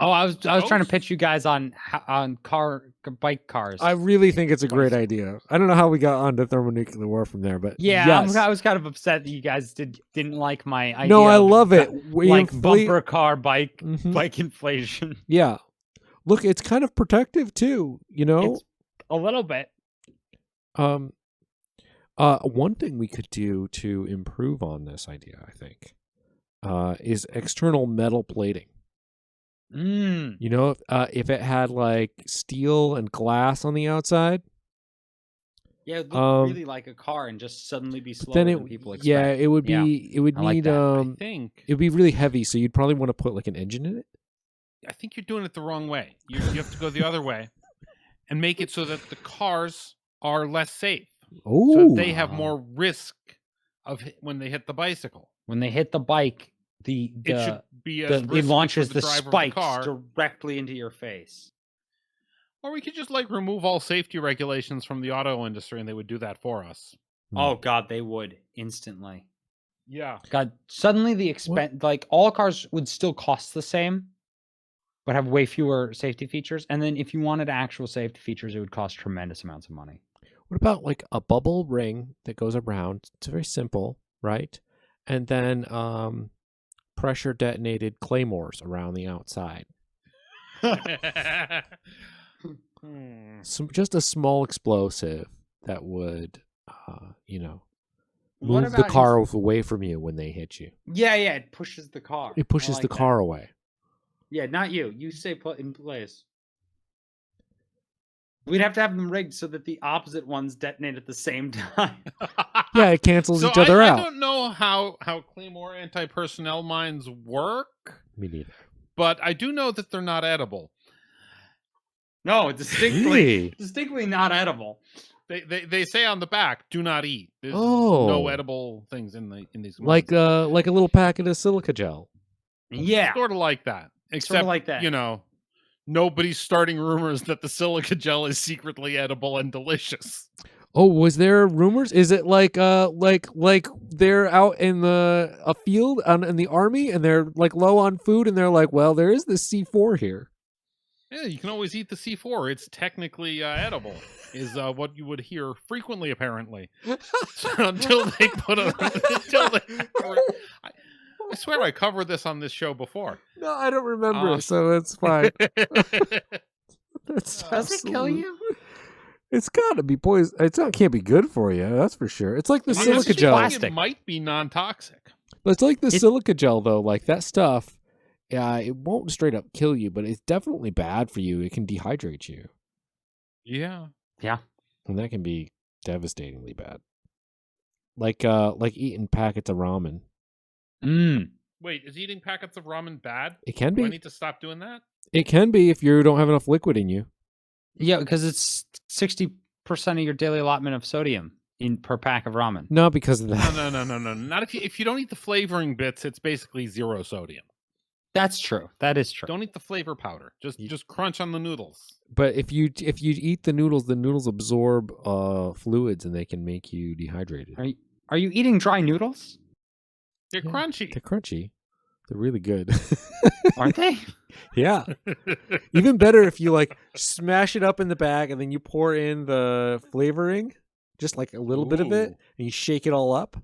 [SPEAKER 5] oh, I was trying to
[SPEAKER 2] Ghosts?
[SPEAKER 5] pitch you guys on bike cars.
[SPEAKER 1] I really think it's a great
[SPEAKER 5] Bicycle.
[SPEAKER 1] idea. I don't know how we got onto thermonuclear war from there, but
[SPEAKER 5] yeah,
[SPEAKER 1] yes.
[SPEAKER 5] I was kind of upset that you guys didn't like my idea.
[SPEAKER 1] No, I
[SPEAKER 5] of
[SPEAKER 1] love it.
[SPEAKER 5] ba-
[SPEAKER 1] We
[SPEAKER 5] like
[SPEAKER 1] inflate-
[SPEAKER 5] bumper car bike
[SPEAKER 1] Mhm.
[SPEAKER 5] bike inflation.
[SPEAKER 1] Yeah. Look, it's kind of protective too,
[SPEAKER 5] It's a little bit.
[SPEAKER 1] One thing we could do to improve on this idea, I think, is external metal plating.
[SPEAKER 5] Mm.
[SPEAKER 1] If it had like steel and glass on the outside,
[SPEAKER 5] Yeah, it looked
[SPEAKER 1] Um,
[SPEAKER 5] really like a car and just suddenly be slower
[SPEAKER 1] then
[SPEAKER 5] than people expect.
[SPEAKER 1] yeah, it would
[SPEAKER 5] Yeah,
[SPEAKER 1] be it would
[SPEAKER 5] I like
[SPEAKER 1] need
[SPEAKER 5] that.
[SPEAKER 2] I think
[SPEAKER 1] it would be really heavy, so you'd probably want to put like an engine in it.
[SPEAKER 2] you're doing it the wrong way. You have to go the other way and make it so that the cars are less safe.
[SPEAKER 1] Oh,
[SPEAKER 2] So that they have more risk of when they hit the bicycle.
[SPEAKER 5] When they hit the bike,
[SPEAKER 2] It should be as
[SPEAKER 5] it
[SPEAKER 2] risky
[SPEAKER 5] launches
[SPEAKER 2] for
[SPEAKER 5] the
[SPEAKER 2] driver of
[SPEAKER 5] spikes
[SPEAKER 2] car.
[SPEAKER 5] directly into your face.
[SPEAKER 2] Or we could just like remove all safety regulations from the auto industry, and they would do that for us.
[SPEAKER 3] Oh God, they would instantly.
[SPEAKER 2] Yeah.
[SPEAKER 5] God, suddenly the expense, like all cars would still cost the same, but have way fewer safety features. And then if you wanted actual safety features, it would cost tremendous amounts of money.
[SPEAKER 1] What about like a bubble ring that goes around? It's very simple, right? And then pressure detonated claymores around the outside. Just a small explosive that would,
[SPEAKER 3] What
[SPEAKER 1] move the
[SPEAKER 3] about
[SPEAKER 1] car away from you when they hit you.
[SPEAKER 3] Yeah, it pushes the car.
[SPEAKER 1] It pushes
[SPEAKER 3] I
[SPEAKER 1] the
[SPEAKER 3] like
[SPEAKER 1] car
[SPEAKER 3] that.
[SPEAKER 1] away.
[SPEAKER 3] Yeah, not you. You stay put in place. We'd have to have them rigged so that the opposite ones detonate at the same time.
[SPEAKER 1] Yeah, it cancels
[SPEAKER 2] So
[SPEAKER 1] each other
[SPEAKER 2] I
[SPEAKER 1] out.
[SPEAKER 2] don't know how Claymore anti-personnel mines work,
[SPEAKER 1] Me neither.
[SPEAKER 2] but I do know that they're not edible.
[SPEAKER 3] No,
[SPEAKER 1] Really?
[SPEAKER 3] distinctly not edible.
[SPEAKER 2] They say on the back, "Do not eat." There's
[SPEAKER 1] Oh.
[SPEAKER 2] no edible things in these.
[SPEAKER 1] Like
[SPEAKER 2] mines.
[SPEAKER 1] like a little packet of silica gel.
[SPEAKER 3] Yeah,
[SPEAKER 2] Sort of like that. Except,
[SPEAKER 3] sort of like that.
[SPEAKER 2] you know, nobody's starting rumors that the silica gel is secretly edible and delicious.
[SPEAKER 1] Oh, was there rumors? Is it like they're out in a field in the army and they're like low on food and they're like, well, there is this C4 here.
[SPEAKER 2] Yeah, you can always eat the C4. It's technically edible, is what you would hear frequently, apparently. So until they put a, I swear I covered this on this show before.
[SPEAKER 1] No, I don't remember, so it's fine. That's
[SPEAKER 3] Does it kill
[SPEAKER 1] absolute-
[SPEAKER 3] you?
[SPEAKER 1] It's got to be poison. Can't be good for you. That's for sure. It's like the
[SPEAKER 2] I'm
[SPEAKER 1] silica
[SPEAKER 2] actually
[SPEAKER 1] gel.
[SPEAKER 2] thinking
[SPEAKER 5] Plastic.
[SPEAKER 2] It might be non-toxic.
[SPEAKER 1] It's like the
[SPEAKER 5] It-
[SPEAKER 1] silica gel though. Like that stuff. Yeah, it won't straight up kill you, but it's definitely bad for you. It can dehydrate you,
[SPEAKER 2] Yeah.
[SPEAKER 1] and that can be devastatingly bad. Like eating packets of ramen.
[SPEAKER 2] Wait, is eating packets of ramen bad?
[SPEAKER 1] It can
[SPEAKER 2] Do I
[SPEAKER 1] be.
[SPEAKER 2] need to stop doing that?
[SPEAKER 1] It can be if you don't have enough liquid in you.
[SPEAKER 5] Yeah, because it's 60% of your daily allotment of sodium per pack of ramen.
[SPEAKER 1] Not because of that.
[SPEAKER 2] No. Not if you don't eat the flavoring bits. It's basically zero sodium.
[SPEAKER 5] That's true. That is true.
[SPEAKER 2] Don't eat the flavor powder. Just crunch on the noodles.
[SPEAKER 1] But if you eat the noodles absorb fluids and they can make you dehydrated.
[SPEAKER 5] Are you eating dry noodles?
[SPEAKER 2] They're
[SPEAKER 1] Yeah.
[SPEAKER 2] crunchy.
[SPEAKER 1] They're crunchy. They're really good.
[SPEAKER 5] Aren't they?
[SPEAKER 1] Yeah. Even better if you like smash it up in the bag and then you pour in the flavoring, just like a little bit of it,
[SPEAKER 2] Ooh.
[SPEAKER 1] and you shake it all up.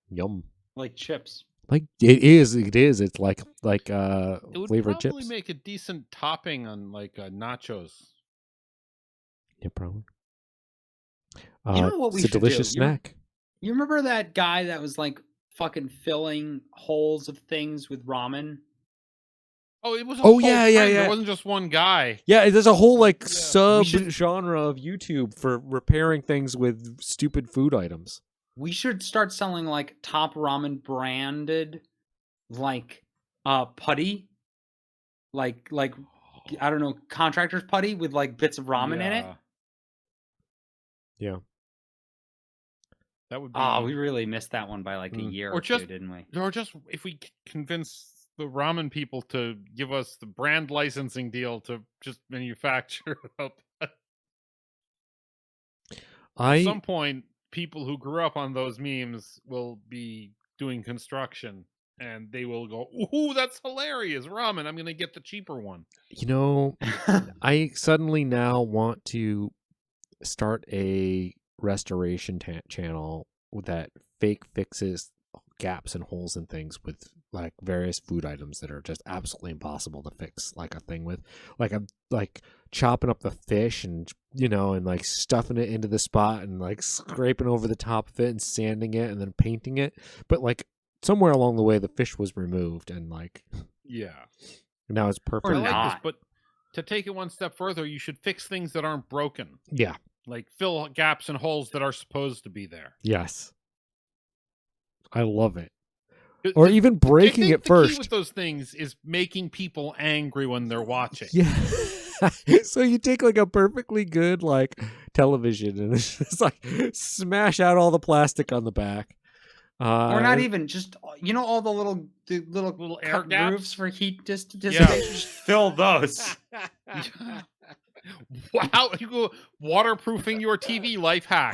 [SPEAKER 1] Yum.
[SPEAKER 3] Like chips.
[SPEAKER 1] Like it is. It's like
[SPEAKER 2] It would
[SPEAKER 1] flavored
[SPEAKER 2] probably
[SPEAKER 1] chips.
[SPEAKER 2] make a decent topping on like nachos.
[SPEAKER 1] Yeah, probably.
[SPEAKER 3] You know what we
[SPEAKER 1] it's a
[SPEAKER 3] should
[SPEAKER 1] delicious
[SPEAKER 3] do? You-
[SPEAKER 1] snack.
[SPEAKER 3] You remember that guy that was like fucking filling holes of things with ramen?
[SPEAKER 2] Oh, it was. A
[SPEAKER 1] Oh,
[SPEAKER 2] whole
[SPEAKER 1] yeah.
[SPEAKER 2] trend. There wasn't just one guy.
[SPEAKER 1] Yeah, there's a whole like
[SPEAKER 2] Yeah.
[SPEAKER 1] sub
[SPEAKER 3] should-
[SPEAKER 1] genre of YouTube for repairing things with stupid food items.
[SPEAKER 3] We should start selling like Top Ramen branded like putty. Like I don't know, contractor's putty with like bits of ramen in it.
[SPEAKER 1] Yeah.
[SPEAKER 2] That would be.
[SPEAKER 3] Oh, we really missed that one by like a
[SPEAKER 1] Mm.
[SPEAKER 3] year
[SPEAKER 2] Or
[SPEAKER 3] or
[SPEAKER 2] just-
[SPEAKER 3] two, didn't we?
[SPEAKER 2] Or just if we convince the ramen people to give us the brand licensing deal to just manufacture. At some point, people who grew up on those memes will be doing construction, and they will go, "Ooh, that's hilarious! Ramen. I'm going to get the cheaper one."
[SPEAKER 1] I suddenly now want to start a restoration channel that fake fixes gaps and holes and things with like various food items that are just absolutely impossible to fix like a thing with. Like I'm like chopping up the fish and and like stuffing it into the spot and like scraping over the top of it and sanding it and then painting it. But like somewhere along the way the fish was removed and like
[SPEAKER 2] Yeah.
[SPEAKER 1] now it's perfect.
[SPEAKER 3] Or
[SPEAKER 2] I like
[SPEAKER 3] not.
[SPEAKER 2] this, but to take it one step further, you should fix things that aren't broken.
[SPEAKER 1] Yeah.
[SPEAKER 2] Like fill gaps and holes that are supposed to be there.
[SPEAKER 1] Yes. I love it.
[SPEAKER 2] The-
[SPEAKER 1] Or
[SPEAKER 2] the-
[SPEAKER 1] even
[SPEAKER 2] I
[SPEAKER 1] breaking
[SPEAKER 2] think
[SPEAKER 1] it
[SPEAKER 2] the
[SPEAKER 1] first.
[SPEAKER 2] key with those things is making people angry when they're watching.
[SPEAKER 1] Yeah. So you take like a perfectly good like television and it's just like smash out all the plastic on the back.
[SPEAKER 3] Or not even just all the little
[SPEAKER 2] Little air
[SPEAKER 3] cut
[SPEAKER 2] gaps?
[SPEAKER 3] grooves for heat dissipation. Just fill those.
[SPEAKER 2] Wow, you go waterproofing your TV life hack.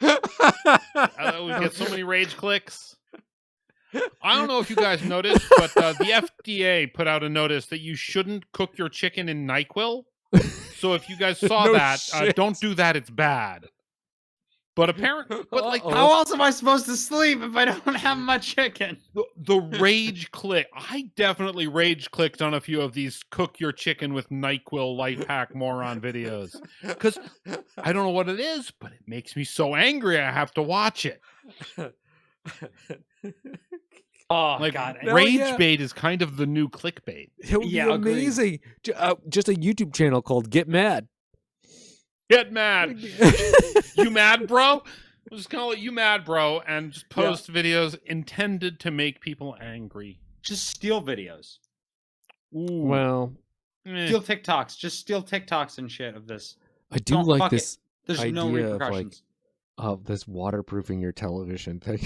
[SPEAKER 2] We get so many rage clicks. I don't know if you guys noticed, but the FDA put out a notice that you shouldn't cook your chicken in NyQuil. So if you guys saw
[SPEAKER 1] No
[SPEAKER 2] that,
[SPEAKER 1] shit.
[SPEAKER 2] don't do that. It's bad. But apparently, but like
[SPEAKER 3] How else am I supposed to sleep if I don't have my chicken?
[SPEAKER 2] the rage click, I definitely rage clicked on a few of these cook your chicken with NyQuil life hack moron videos. Because I don't know what it is, but it makes me so angry I have to watch it.
[SPEAKER 3] Oh,
[SPEAKER 2] Like,
[SPEAKER 3] God.
[SPEAKER 1] No,
[SPEAKER 2] rage
[SPEAKER 1] yeah.
[SPEAKER 2] bait is kind of the new clickbait.
[SPEAKER 1] It would
[SPEAKER 3] Yeah,
[SPEAKER 1] be
[SPEAKER 3] agreed.
[SPEAKER 1] amazing. Just a YouTube channel called Get Mad.
[SPEAKER 2] Get mad. You mad, bro? I'm just gonna let you mad, bro, and just post videos intended to make people angry.
[SPEAKER 3] Just steal videos.
[SPEAKER 2] Ooh.
[SPEAKER 1] Well,
[SPEAKER 2] Eh.
[SPEAKER 3] Steal TikToks. Just steal TikToks and shit of this.
[SPEAKER 1] I do
[SPEAKER 3] Don't
[SPEAKER 1] like
[SPEAKER 3] fuck it.
[SPEAKER 1] this
[SPEAKER 3] There's no
[SPEAKER 1] idea of
[SPEAKER 3] repercussions.
[SPEAKER 1] this waterproofing your television thing.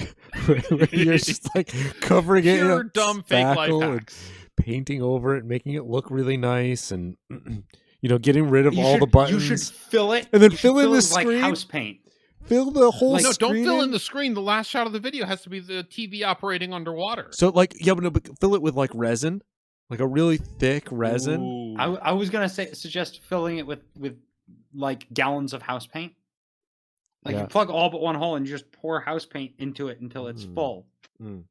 [SPEAKER 1] Where you're just like covering it
[SPEAKER 2] Pure
[SPEAKER 1] in
[SPEAKER 2] dumb fake life
[SPEAKER 1] spackle and
[SPEAKER 2] hacks.
[SPEAKER 1] painting over it, making it look really nice, and getting rid of
[SPEAKER 3] You
[SPEAKER 1] all
[SPEAKER 3] should-
[SPEAKER 1] the buttons.
[SPEAKER 3] You should fill it.
[SPEAKER 1] And then
[SPEAKER 3] you should
[SPEAKER 1] fill in the
[SPEAKER 3] it with, like
[SPEAKER 1] screen.
[SPEAKER 3] house paint.
[SPEAKER 1] Fill the whole
[SPEAKER 3] Like,
[SPEAKER 2] No, don't
[SPEAKER 1] screen
[SPEAKER 2] fill in the screen. The last shot of the video has to be the TV operating underwater.
[SPEAKER 1] So but fill it with like resin, like a really thick resin.
[SPEAKER 2] Ooh.
[SPEAKER 3] I was gonna suggest filling it with like gallons of house paint. Like
[SPEAKER 1] Yeah.
[SPEAKER 3] you plug all but one hole and you just pour house paint into it until it's full.
[SPEAKER 1] And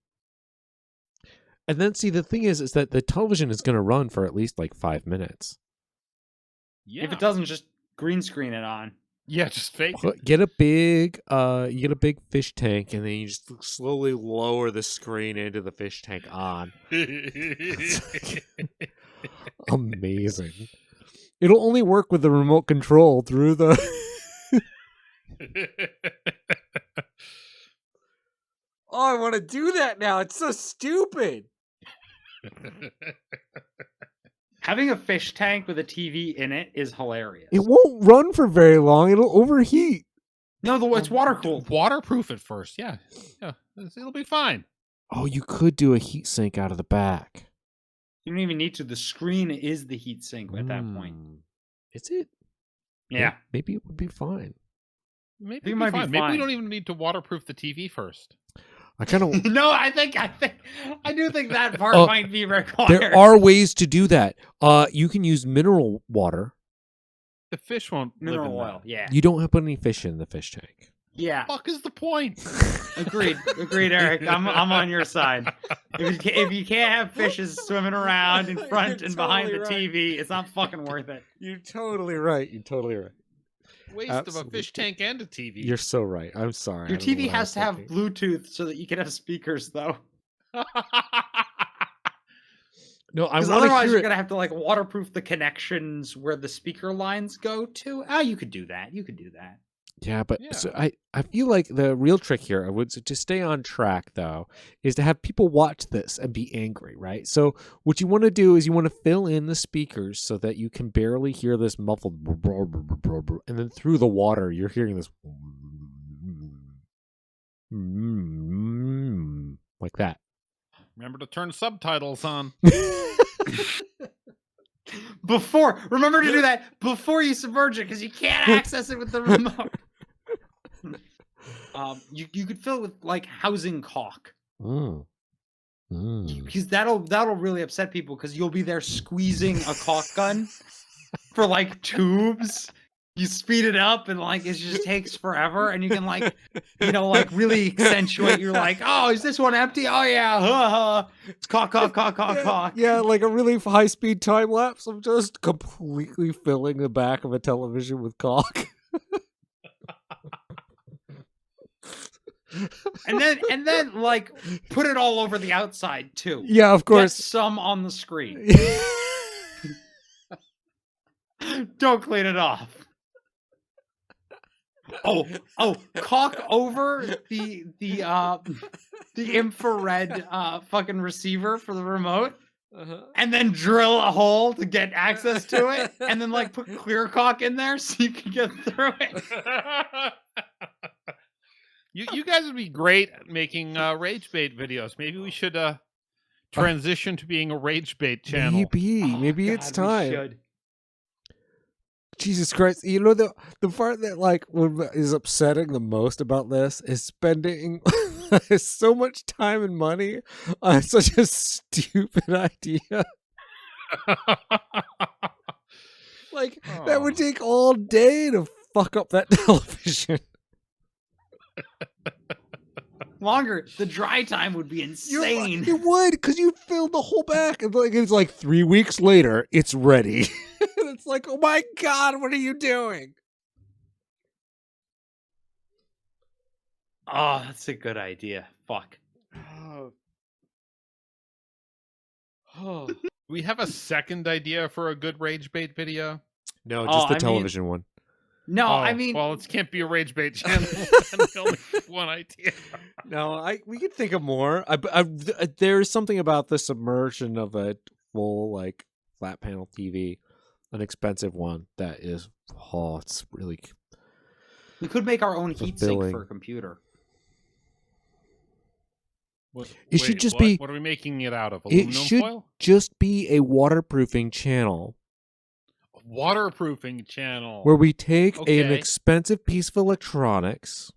[SPEAKER 1] then see, the thing is that the television is going to run for at least like 5 minutes.
[SPEAKER 2] Yeah.
[SPEAKER 3] If it doesn't, just green screen it on.
[SPEAKER 2] Yeah, just fake it.
[SPEAKER 1] Get a big, you get a big fish tank, and then you just slowly lower the screen into the fish tank on. Amazing. It'll only work with the remote control through the. Oh, I want to do that now. It's so stupid.
[SPEAKER 3] Having a fish tank with a TV in it is hilarious.
[SPEAKER 1] It won't run for very long. It'll overheat.
[SPEAKER 3] No, it's water cooled.
[SPEAKER 2] Waterproof it first. Yeah. It'll be fine.
[SPEAKER 1] Oh, you could do a heat sink out of the back.
[SPEAKER 3] You don't even need to. The screen is the heat sink at that point.
[SPEAKER 1] Is it?
[SPEAKER 3] Yeah.
[SPEAKER 1] Maybe it would be fine.
[SPEAKER 2] Maybe
[SPEAKER 3] it
[SPEAKER 2] it'll
[SPEAKER 3] might
[SPEAKER 2] be
[SPEAKER 3] be
[SPEAKER 2] fine. Maybe we
[SPEAKER 3] fine.
[SPEAKER 2] don't even need to waterproof the TV first.
[SPEAKER 1] I kind of.
[SPEAKER 3] No, I do think that part might be required.
[SPEAKER 1] There are ways to do that. You can use mineral water.
[SPEAKER 2] The fish won't live
[SPEAKER 3] mineral
[SPEAKER 2] in
[SPEAKER 3] oil.
[SPEAKER 2] that.
[SPEAKER 3] Yeah.
[SPEAKER 1] You don't have to put any fish in the fish tank.
[SPEAKER 3] Yeah.
[SPEAKER 2] Fuck is the point?
[SPEAKER 3] Agreed, Eric. I'm on your side. If you can't have fishes swimming around in front and behind the
[SPEAKER 1] totally
[SPEAKER 3] TV, it's not fucking worth it.
[SPEAKER 1] You're totally right.
[SPEAKER 2] Waste
[SPEAKER 1] Absolutely.
[SPEAKER 2] of a fish tank and a TV.
[SPEAKER 1] You're so right. I'm sorry.
[SPEAKER 3] Your
[SPEAKER 1] I don't know
[SPEAKER 3] TV
[SPEAKER 1] what I
[SPEAKER 3] has
[SPEAKER 1] was
[SPEAKER 3] to have
[SPEAKER 1] thinking.
[SPEAKER 3] Bluetooth so that you can have speakers, though.
[SPEAKER 1] No, I
[SPEAKER 3] Because
[SPEAKER 1] want to
[SPEAKER 3] otherwise,
[SPEAKER 1] hear
[SPEAKER 3] you're
[SPEAKER 1] it.
[SPEAKER 3] gonna have to like waterproof the connections where the speaker lines go to. Oh, you could do that.
[SPEAKER 1] Yeah, but
[SPEAKER 2] Yeah.
[SPEAKER 1] So I feel like the real trick here, to stay on track though, is to have people watch this and be angry, right? So what you want to do is you want to fill in the speakers so that you can barely hear this muffled, and then through the water you're hearing this like that.
[SPEAKER 2] Remember to turn subtitles on.
[SPEAKER 3] Remember to do that before you submerge it, because you can't access it with the remote. You could fill it with like housing caulk, because that'll really upset people, because you'll be there squeezing a caulk gun for like tubes. You speed it up and like it just takes forever, and you can like really accentuate. You're like, oh, is this one empty? Oh yeah, it's caulk.
[SPEAKER 1] Yeah, like a really high-speed time lapse of just completely filling the back of a television with caulk.
[SPEAKER 3] And then like put it all over the outside too.
[SPEAKER 1] Yeah, of
[SPEAKER 3] Get
[SPEAKER 1] course.
[SPEAKER 3] some on the screen. Don't clean it off. Oh, caulk over the infrared fucking receiver for the remote, and then drill a hole to get access to it, and then like put clear caulk in there so you can get through it.
[SPEAKER 2] You guys would be great at making rage bait videos. Maybe we should transition to being a rage bait channel.
[SPEAKER 1] Maybe
[SPEAKER 3] Oh,
[SPEAKER 1] it's
[SPEAKER 3] God, we
[SPEAKER 1] time.
[SPEAKER 3] should.
[SPEAKER 1] Jesus Christ! You know the part that is upsetting the most about this is spending so much time and money on such a stupid idea. Like that would take all day to fuck up that television.
[SPEAKER 3] Longer. The dry time would be insane.
[SPEAKER 1] It would, because you fill the whole back, and it's like 3 weeks later, it's ready. And it's like, oh my god, what are you doing?
[SPEAKER 3] Oh, that's a good idea. Fuck.
[SPEAKER 2] Do we have a second idea for a good rage bait video?
[SPEAKER 1] No, just
[SPEAKER 3] I
[SPEAKER 1] the
[SPEAKER 3] mean-
[SPEAKER 1] television one.
[SPEAKER 3] No,
[SPEAKER 2] Oh,
[SPEAKER 3] I mean,
[SPEAKER 2] well, it can't be a rage bait channel. And only one idea.
[SPEAKER 1] No, we could think of more. There's something about the submersion of a full flat panel TV, an expensive one that is. Oh, it's really.
[SPEAKER 3] we could make our own heatsink
[SPEAKER 1] fulfilling.
[SPEAKER 3] for a computer.
[SPEAKER 1] It should just be-
[SPEAKER 2] What are we making it out of?
[SPEAKER 1] It
[SPEAKER 2] Aluminum
[SPEAKER 1] should
[SPEAKER 2] foil?
[SPEAKER 1] just be a waterproofing channel
[SPEAKER 2] Waterproofing channel.
[SPEAKER 1] where we take an
[SPEAKER 2] Okay.
[SPEAKER 1] expensive piece of electronics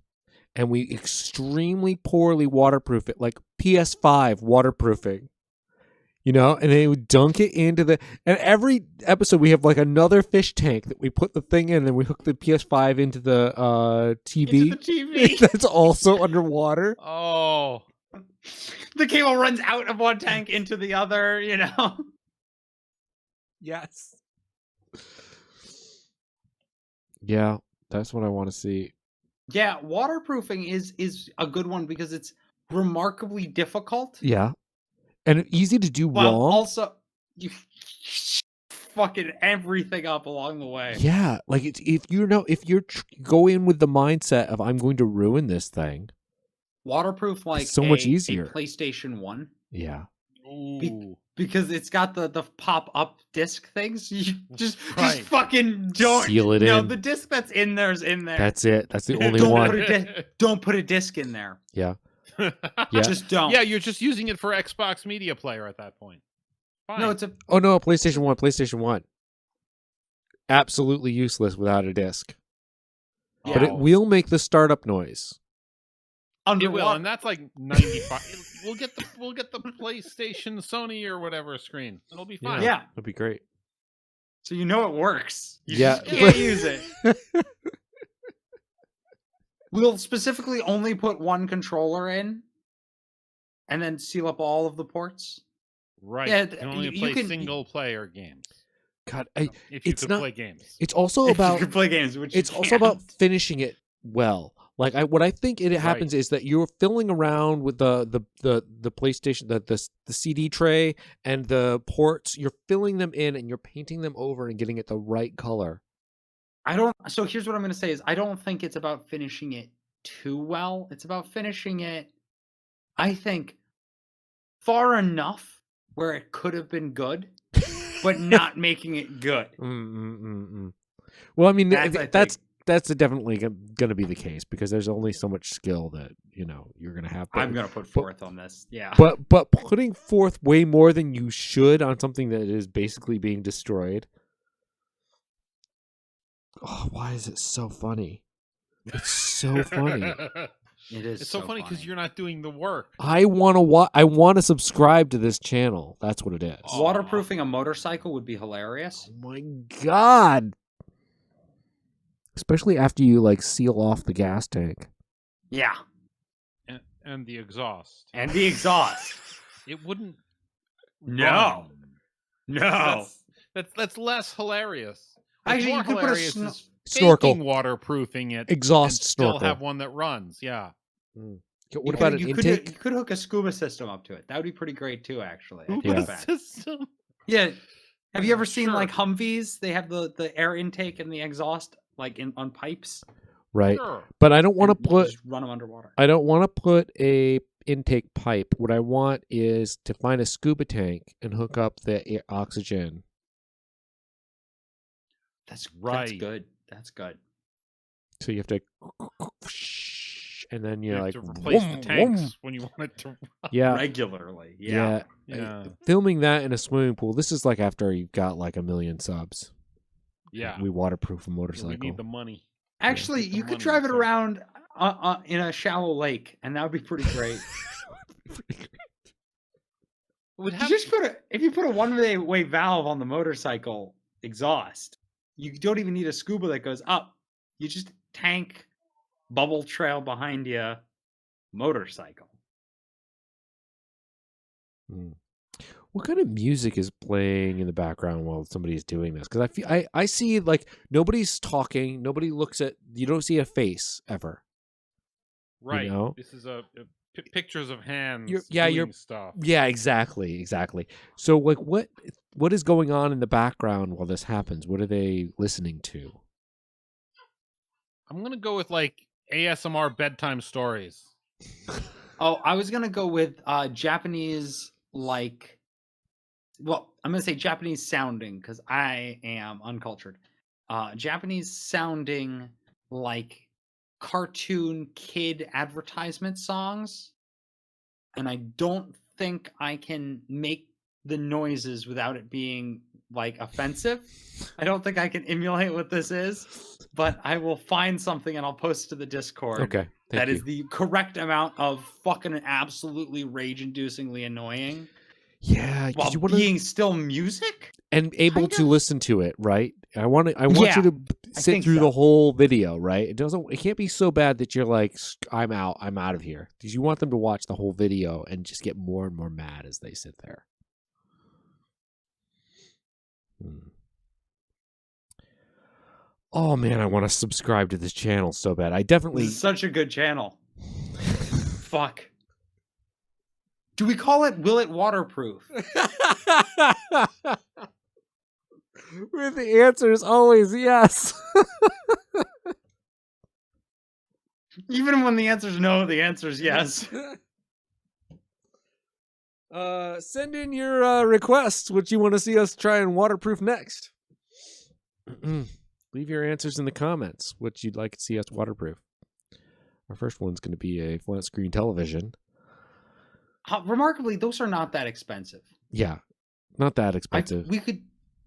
[SPEAKER 1] and we extremely poorly waterproof it, like PS5 waterproofing. And then we dunk it into and every episode we have another fish tank that we put the thing in, and then we hook the PS5 into the TV.
[SPEAKER 3] Into the TV.
[SPEAKER 1] That's also underwater.
[SPEAKER 2] Oh.
[SPEAKER 3] The cable runs out of one tank into the other,
[SPEAKER 1] Yes. Yeah, that's what I want to see.
[SPEAKER 3] Yeah, waterproofing is a good one because it's remarkably difficult.
[SPEAKER 1] Yeah. And easy to do
[SPEAKER 3] Well,
[SPEAKER 1] wrong.
[SPEAKER 3] also you fucking everything up along the way.
[SPEAKER 1] Yeah, if you're go in with the mindset of I'm going to ruin this thing.
[SPEAKER 3] Waterproof like
[SPEAKER 1] so much
[SPEAKER 3] a
[SPEAKER 1] easier.
[SPEAKER 3] PlayStation 1
[SPEAKER 1] Yeah.
[SPEAKER 2] Ooh.
[SPEAKER 3] because it's got the pop up disc things. You just
[SPEAKER 2] Right.
[SPEAKER 3] fucking don't
[SPEAKER 1] Seal it
[SPEAKER 3] No,
[SPEAKER 1] in.
[SPEAKER 3] the disc that's in there's in there.
[SPEAKER 1] That's it. That's the only
[SPEAKER 3] Don't
[SPEAKER 1] one.
[SPEAKER 3] put don't put a disc in there.
[SPEAKER 1] Yeah. Yeah.
[SPEAKER 3] Just don't.
[SPEAKER 2] Yeah, you're just using it for Xbox Media Player at that point. Fine.
[SPEAKER 3] No, it's a
[SPEAKER 1] Oh no, PlayStation 1. Absolutely useless without a disc. But it
[SPEAKER 2] Oh.
[SPEAKER 1] will make the startup noise.
[SPEAKER 2] It
[SPEAKER 3] underwater.
[SPEAKER 2] will, and that's like 95. we'll get the PlayStation, Sony, or whatever screen. It'll be fine.
[SPEAKER 3] Yeah.
[SPEAKER 1] That'd be great.
[SPEAKER 3] So you know it works. You
[SPEAKER 1] Yeah,
[SPEAKER 3] just can't use it. We'll specifically only put one controller in and then seal up all of the ports.
[SPEAKER 2] Right.
[SPEAKER 3] Yeah,
[SPEAKER 2] you can only
[SPEAKER 3] you
[SPEAKER 2] play
[SPEAKER 3] can-
[SPEAKER 2] single player games.
[SPEAKER 1] God,
[SPEAKER 2] If you
[SPEAKER 1] it's
[SPEAKER 2] could
[SPEAKER 1] not-
[SPEAKER 2] play games.
[SPEAKER 1] it's also
[SPEAKER 3] If you
[SPEAKER 1] about
[SPEAKER 3] could play games, which you
[SPEAKER 1] it's also about
[SPEAKER 3] can't.
[SPEAKER 1] finishing it well. What I think it happens is that you're filling around with the PlayStation, the CD tray and the ports. You're filling them in and you're painting them over and getting it the right color.
[SPEAKER 3] So here's what I'm going to say is I don't think it's about finishing it too well. It's about finishing it, I think, far enough where it could have been good, but not making it good.
[SPEAKER 1] Well, I mean,
[SPEAKER 3] That's, I
[SPEAKER 1] that's definitely going to be the case because there's only so much skill that you're going to have.
[SPEAKER 3] I'm going to put forth on this. Yeah.
[SPEAKER 1] But putting forth way more than you should on something that is basically being destroyed. Oh, why is it so funny? It's so funny.
[SPEAKER 3] It is.
[SPEAKER 2] It's so funny because you're not doing the work.
[SPEAKER 1] I want to subscribe to this channel. That's what it is.
[SPEAKER 2] Oh.
[SPEAKER 3] Waterproofing a motorcycle would be hilarious.
[SPEAKER 1] Oh my god. Especially after you seal off the gas tank.
[SPEAKER 3] Yeah.
[SPEAKER 2] And the exhaust.
[SPEAKER 3] And the exhaust.
[SPEAKER 2] It wouldn't.
[SPEAKER 3] No.
[SPEAKER 2] run.
[SPEAKER 3] No.
[SPEAKER 2] That's less hilarious. What's
[SPEAKER 3] Actually,
[SPEAKER 2] more
[SPEAKER 3] you could put a
[SPEAKER 2] hilarious
[SPEAKER 3] sno-
[SPEAKER 2] is
[SPEAKER 1] Snorkel.
[SPEAKER 2] faking waterproofing it.
[SPEAKER 1] Exhaust
[SPEAKER 2] and still
[SPEAKER 1] snorkel.
[SPEAKER 2] have one that runs. Yeah.
[SPEAKER 1] What about an
[SPEAKER 3] you
[SPEAKER 1] intake?
[SPEAKER 3] you could hook a scuba system up to it. That would be pretty great too, actually. I take
[SPEAKER 1] Yeah.
[SPEAKER 3] it back.
[SPEAKER 2] System.
[SPEAKER 3] Yeah. Have you ever seen
[SPEAKER 2] Sure.
[SPEAKER 3] like Humvees? They have the air intake and the exhaust on pipes.
[SPEAKER 1] Right.
[SPEAKER 2] Sure.
[SPEAKER 1] But I don't want to
[SPEAKER 3] and you
[SPEAKER 1] put
[SPEAKER 3] just run them underwater.
[SPEAKER 1] I don't want to put a intake pipe. What I want is to find a scuba tank and hook up the oxygen.
[SPEAKER 3] That's
[SPEAKER 2] Right.
[SPEAKER 3] good. That's good.
[SPEAKER 1] So you have to and then
[SPEAKER 2] You
[SPEAKER 1] you're
[SPEAKER 2] have
[SPEAKER 1] like
[SPEAKER 2] to replace
[SPEAKER 1] vroom,
[SPEAKER 2] the tanks
[SPEAKER 1] vroom.
[SPEAKER 2] when you want it to run.
[SPEAKER 1] Yeah.
[SPEAKER 3] Regularly.
[SPEAKER 1] Yeah.
[SPEAKER 2] Yeah.
[SPEAKER 1] Filming that in a swimming pool. This is after you've got 1 million subs.
[SPEAKER 2] Yeah.
[SPEAKER 1] We waterproof a
[SPEAKER 2] We
[SPEAKER 1] motorcycle.
[SPEAKER 2] need the money.
[SPEAKER 3] Actually,
[SPEAKER 2] Get the
[SPEAKER 3] you could
[SPEAKER 2] money,
[SPEAKER 3] drive it
[SPEAKER 2] sir.
[SPEAKER 3] around in a shallow lake, and that would be pretty great.
[SPEAKER 2] Would
[SPEAKER 3] You
[SPEAKER 2] have
[SPEAKER 3] just if you put a one-way valve on the motorcycle exhaust, you don't even need a scuba that goes up. You just tank, bubble trail behind you, motorcycle.
[SPEAKER 1] Hmm. What kind of music is playing in the background while somebody's doing this? Because I see like nobody's talking, nobody looks at. You don't see a face ever.
[SPEAKER 2] right.
[SPEAKER 1] know?
[SPEAKER 2] This is a pictures of hands
[SPEAKER 1] you're
[SPEAKER 2] doing stuff.
[SPEAKER 1] Yeah, exactly. So like, what is going on in the background while this happens? What are they listening to?
[SPEAKER 2] I'm gonna go with like ASMR bedtime stories.
[SPEAKER 3] Oh, I was gonna go with Japanese, like, well, I'm gonna say Japanese sounding because I am uncultured. Japanese sounding, like, cartoon kid advertisement songs, and I don't think I can make the noises without it being like offensive. I don't think I can emulate what this is, but I will find something and I'll post it to the Discord.
[SPEAKER 1] Okay,
[SPEAKER 3] That
[SPEAKER 1] thank
[SPEAKER 3] is
[SPEAKER 1] you.
[SPEAKER 3] the correct amount of fucking absolutely rage-inducingly annoying
[SPEAKER 1] Yeah,
[SPEAKER 3] while
[SPEAKER 1] because you want to
[SPEAKER 3] being still music.
[SPEAKER 1] and able
[SPEAKER 3] kind
[SPEAKER 1] to
[SPEAKER 3] of.
[SPEAKER 1] listen to it, right? I want
[SPEAKER 3] Yeah,
[SPEAKER 1] you to
[SPEAKER 3] I
[SPEAKER 1] sit
[SPEAKER 3] think
[SPEAKER 1] through
[SPEAKER 3] so.
[SPEAKER 1] the whole video, right? It can't be so bad that you're like, I'm out of here. Because you want them to watch the whole video and just get more and more mad as they sit there. Oh man, I want to subscribe to this channel so bad. I definitely.
[SPEAKER 3] This is such a good channel. Fuck. Do we call it Will It Waterproof?
[SPEAKER 1] Where the answer is always yes.
[SPEAKER 3] Even when the answer is no, the answer is yes.
[SPEAKER 1] Send in your requests, what you want to see us try and waterproof next. Leave your answers in the comments, what you'd like to see us waterproof. Our first one's going to be a flat screen television.
[SPEAKER 3] Remarkably, those are not that expensive.
[SPEAKER 1] Yeah, not that expensive.
[SPEAKER 3] We could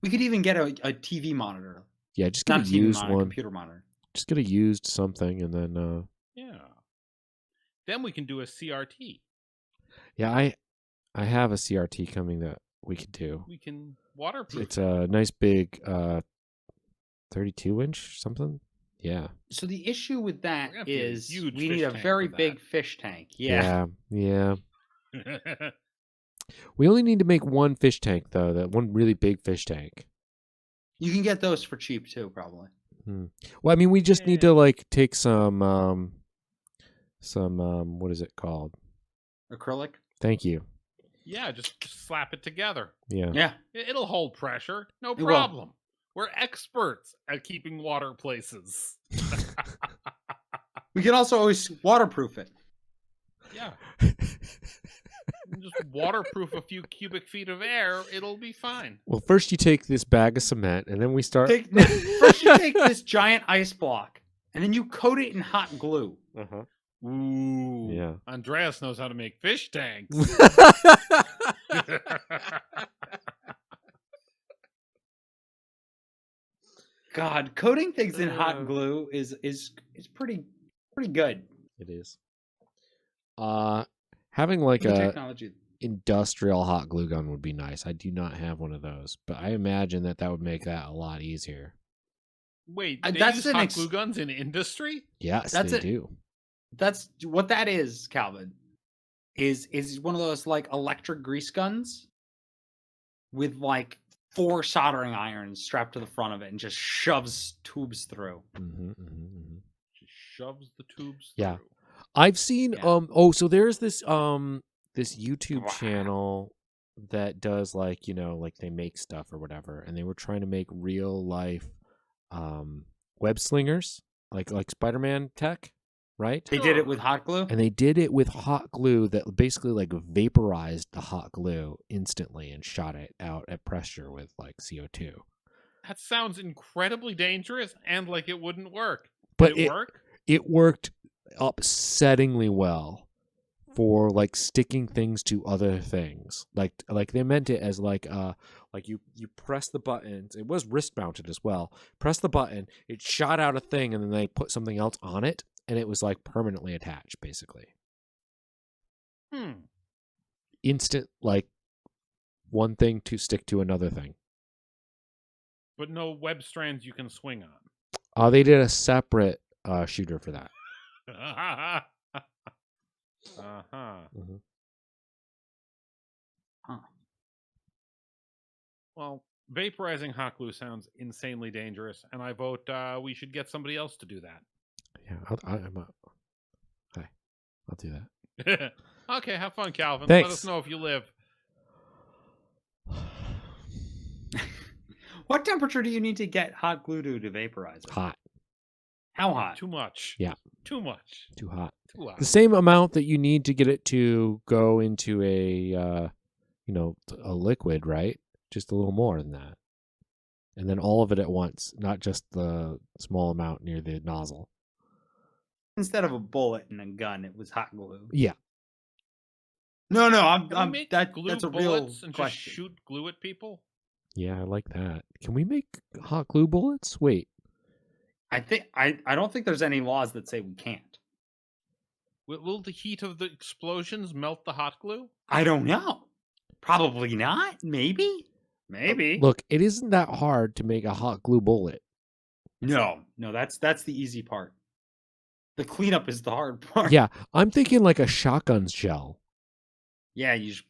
[SPEAKER 3] even get a TV monitor.
[SPEAKER 1] Yeah, just
[SPEAKER 3] Not
[SPEAKER 1] get
[SPEAKER 3] a
[SPEAKER 1] a
[SPEAKER 3] TV
[SPEAKER 1] used
[SPEAKER 3] monitor,
[SPEAKER 1] one.
[SPEAKER 3] computer monitor.
[SPEAKER 1] Just get a used something, and then
[SPEAKER 2] Yeah. Then we can do a CRT.
[SPEAKER 1] yeah, I have a CRT coming that we could do.
[SPEAKER 2] We can waterproof.
[SPEAKER 1] It's a nice big 32-inch something. Yeah.
[SPEAKER 3] So the issue with that
[SPEAKER 2] We're gonna have to get a
[SPEAKER 3] is
[SPEAKER 2] huge
[SPEAKER 3] we
[SPEAKER 2] fish
[SPEAKER 3] need a
[SPEAKER 2] tank
[SPEAKER 3] very
[SPEAKER 2] for that.
[SPEAKER 3] big fish tank. Yeah.
[SPEAKER 1] Yeah. We only need to make one fish tank though. That one really big fish tank.
[SPEAKER 3] You can get those for cheap too, probably.
[SPEAKER 1] Well, I mean, we just need to like take some what is it called?
[SPEAKER 3] Acrylic.
[SPEAKER 1] Thank you.
[SPEAKER 2] Yeah, just slap it together.
[SPEAKER 1] Yeah.
[SPEAKER 3] Yeah.
[SPEAKER 2] It'll hold pressure. No
[SPEAKER 3] will.
[SPEAKER 2] problem. We're experts at keeping water places.
[SPEAKER 3] We can also always waterproof it.
[SPEAKER 2] Yeah. Just waterproof a few cubic feet of air. It'll be fine.
[SPEAKER 1] Well, first you take this bag of cement, and then we start.
[SPEAKER 3] First, you take this giant ice block, and then you coat it in hot glue.
[SPEAKER 1] Uh-huh.
[SPEAKER 2] Ooh.
[SPEAKER 1] Yeah.
[SPEAKER 2] Andreas knows how to make fish tanks.
[SPEAKER 3] God, coating things in
[SPEAKER 1] Uh.
[SPEAKER 3] hot glue is pretty good.
[SPEAKER 1] It is. Having like
[SPEAKER 3] Good
[SPEAKER 1] a
[SPEAKER 3] technology.
[SPEAKER 1] industrial hot glue gun would be nice. I do not have one of those, but I imagine that would make that a lot easier.
[SPEAKER 2] Wait, they
[SPEAKER 3] That's
[SPEAKER 2] use
[SPEAKER 3] an
[SPEAKER 2] hot glue guns in industry?
[SPEAKER 1] Yes,
[SPEAKER 3] That's
[SPEAKER 1] they
[SPEAKER 3] it.
[SPEAKER 1] do.
[SPEAKER 3] That's what that is, Calvin. Is one of those like electric grease guns with like 4 soldering irons strapped to the front of it and just shoves tubes through.
[SPEAKER 2] Just shoves the tubes
[SPEAKER 1] Yeah.
[SPEAKER 2] through.
[SPEAKER 1] I've seen
[SPEAKER 3] Yeah.
[SPEAKER 1] so there's this this YouTube channel that does like, like they make stuff or whatever, and they were trying to make real life web slingers, like Spider-Man tech, right?
[SPEAKER 3] They did it with hot glue.
[SPEAKER 1] And they did it with hot glue that basically like vaporized the hot glue instantly and shot it out at pressure with like CO2.
[SPEAKER 2] That sounds incredibly dangerous and like it wouldn't work.
[SPEAKER 1] But
[SPEAKER 2] Did it work?
[SPEAKER 1] It worked upsettingly well for like sticking things to other things. Like they meant it as like you press the buttons. It was wrist mounted as well. Press the button, it shot out a thing, and then they put something else on it, and it was like permanently attached, basically. Instant, like one thing to stick to another thing.
[SPEAKER 2] But no web strands you can swing on.
[SPEAKER 1] They did a separate shooter for that. Mm-hmm.
[SPEAKER 3] Huh.
[SPEAKER 2] Well, vaporizing hot glue sounds insanely dangerous, and I vote we should get somebody else to do that.
[SPEAKER 1] Yeah, I'll do that.
[SPEAKER 2] Okay, have fun, Calvin.
[SPEAKER 1] Thanks.
[SPEAKER 2] Let us know if you live.
[SPEAKER 3] What temperature do you need to get hot glue to vaporize it?
[SPEAKER 1] Hot.
[SPEAKER 3] How hot?
[SPEAKER 2] Too much.
[SPEAKER 1] Yeah.
[SPEAKER 2] Too much.
[SPEAKER 1] Too hot.
[SPEAKER 2] Too hot.
[SPEAKER 1] The same amount that you need to get it to go into a liquid, right? Just a little more than that. And then all of it at once, not just the small amount near the nozzle.
[SPEAKER 3] Instead of a bullet and a gun, it was hot glue.
[SPEAKER 1] Yeah.
[SPEAKER 3] No,
[SPEAKER 2] Can we make glue
[SPEAKER 3] that's a real
[SPEAKER 2] bullets and
[SPEAKER 3] question.
[SPEAKER 2] just shoot glue at people?
[SPEAKER 1] Yeah, I like that. Can we make hot glue bullets? Wait.
[SPEAKER 3] I don't think there's any laws that say we can't.
[SPEAKER 2] Will the heat of the explosions melt the hot glue?
[SPEAKER 3] I don't know. Probably not. Maybe. Maybe.
[SPEAKER 1] Look, it isn't that hard to make a hot glue bullet.
[SPEAKER 3] No, that's the easy part. The cleanup is the hard part.
[SPEAKER 1] Yeah, I'm thinking like a shotgun shell.
[SPEAKER 3] Yeah, you just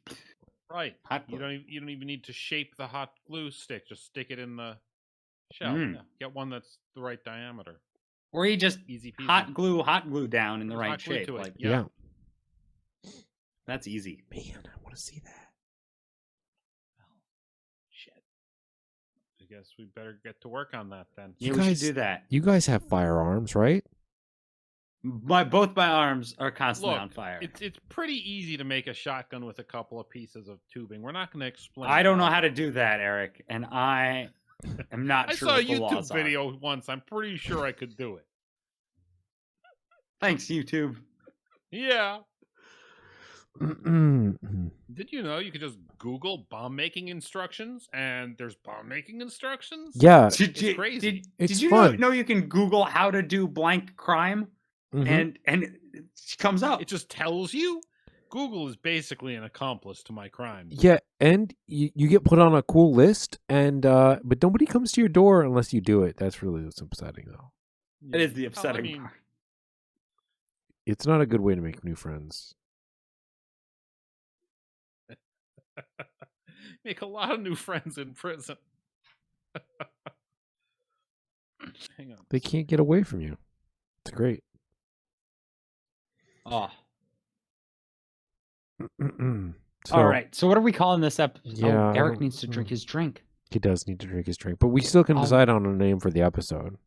[SPEAKER 2] Right.
[SPEAKER 3] hot
[SPEAKER 2] You
[SPEAKER 3] glue.
[SPEAKER 2] don't even need to shape the hot glue stick. Just stick it in the shell.
[SPEAKER 3] Mm.
[SPEAKER 2] Yeah. Get one that's the right diameter.
[SPEAKER 3] Or you just
[SPEAKER 2] Easy peasy.
[SPEAKER 3] hot glue down in the
[SPEAKER 2] Put
[SPEAKER 3] right
[SPEAKER 2] hot glue
[SPEAKER 3] shape.
[SPEAKER 2] to it.
[SPEAKER 3] Like
[SPEAKER 1] Yeah.
[SPEAKER 3] that's easy.
[SPEAKER 1] Man, I want to see that.
[SPEAKER 2] Shit. I guess we better get to work on that then.
[SPEAKER 3] Yeah,
[SPEAKER 1] You
[SPEAKER 3] we
[SPEAKER 1] guys-
[SPEAKER 3] should do that.
[SPEAKER 1] You guys have firearms, right?
[SPEAKER 3] Both my arms are constantly on
[SPEAKER 2] Look,
[SPEAKER 3] fire.
[SPEAKER 2] it's pretty easy to make a shotgun with a couple of pieces of tubing. We're not going to explain.
[SPEAKER 3] I don't know how to do that, Eric, and I am not
[SPEAKER 2] I
[SPEAKER 3] sure
[SPEAKER 2] saw a
[SPEAKER 3] what the
[SPEAKER 2] YouTube
[SPEAKER 3] laws are.
[SPEAKER 2] video once. I'm pretty sure I could do it.
[SPEAKER 3] Thanks, YouTube.
[SPEAKER 2] Yeah.
[SPEAKER 1] Mm-mm.
[SPEAKER 2] Did you know you could just Google bomb making instructions and there's bomb making instructions?
[SPEAKER 1] Yeah,
[SPEAKER 2] It's crazy.
[SPEAKER 1] It's
[SPEAKER 3] Did you
[SPEAKER 1] fun.
[SPEAKER 3] know you can Google how to do blank crime
[SPEAKER 1] Mhm.
[SPEAKER 3] and it comes up?
[SPEAKER 2] It just tells you. Google is basically an accomplice to my crimes.
[SPEAKER 1] Yeah, and you get put on a cool list, and but nobody comes to your door unless you do it. That's really what's upsetting, though.
[SPEAKER 3] It is the
[SPEAKER 2] Well,
[SPEAKER 3] upsetting part.
[SPEAKER 1] It's not a good way to make new friends.
[SPEAKER 2] make a lot of new friends in prison. Hang on.
[SPEAKER 1] They can't get away from you. It's great.
[SPEAKER 3] Oh.
[SPEAKER 1] So,
[SPEAKER 5] All right. So what are we calling this episode?
[SPEAKER 1] Yeah, I
[SPEAKER 5] Eric
[SPEAKER 1] don't-
[SPEAKER 5] needs to drink his drink.
[SPEAKER 1] He does need to drink his drink, but we still can
[SPEAKER 5] I'll-
[SPEAKER 1] decide on a name for the episode.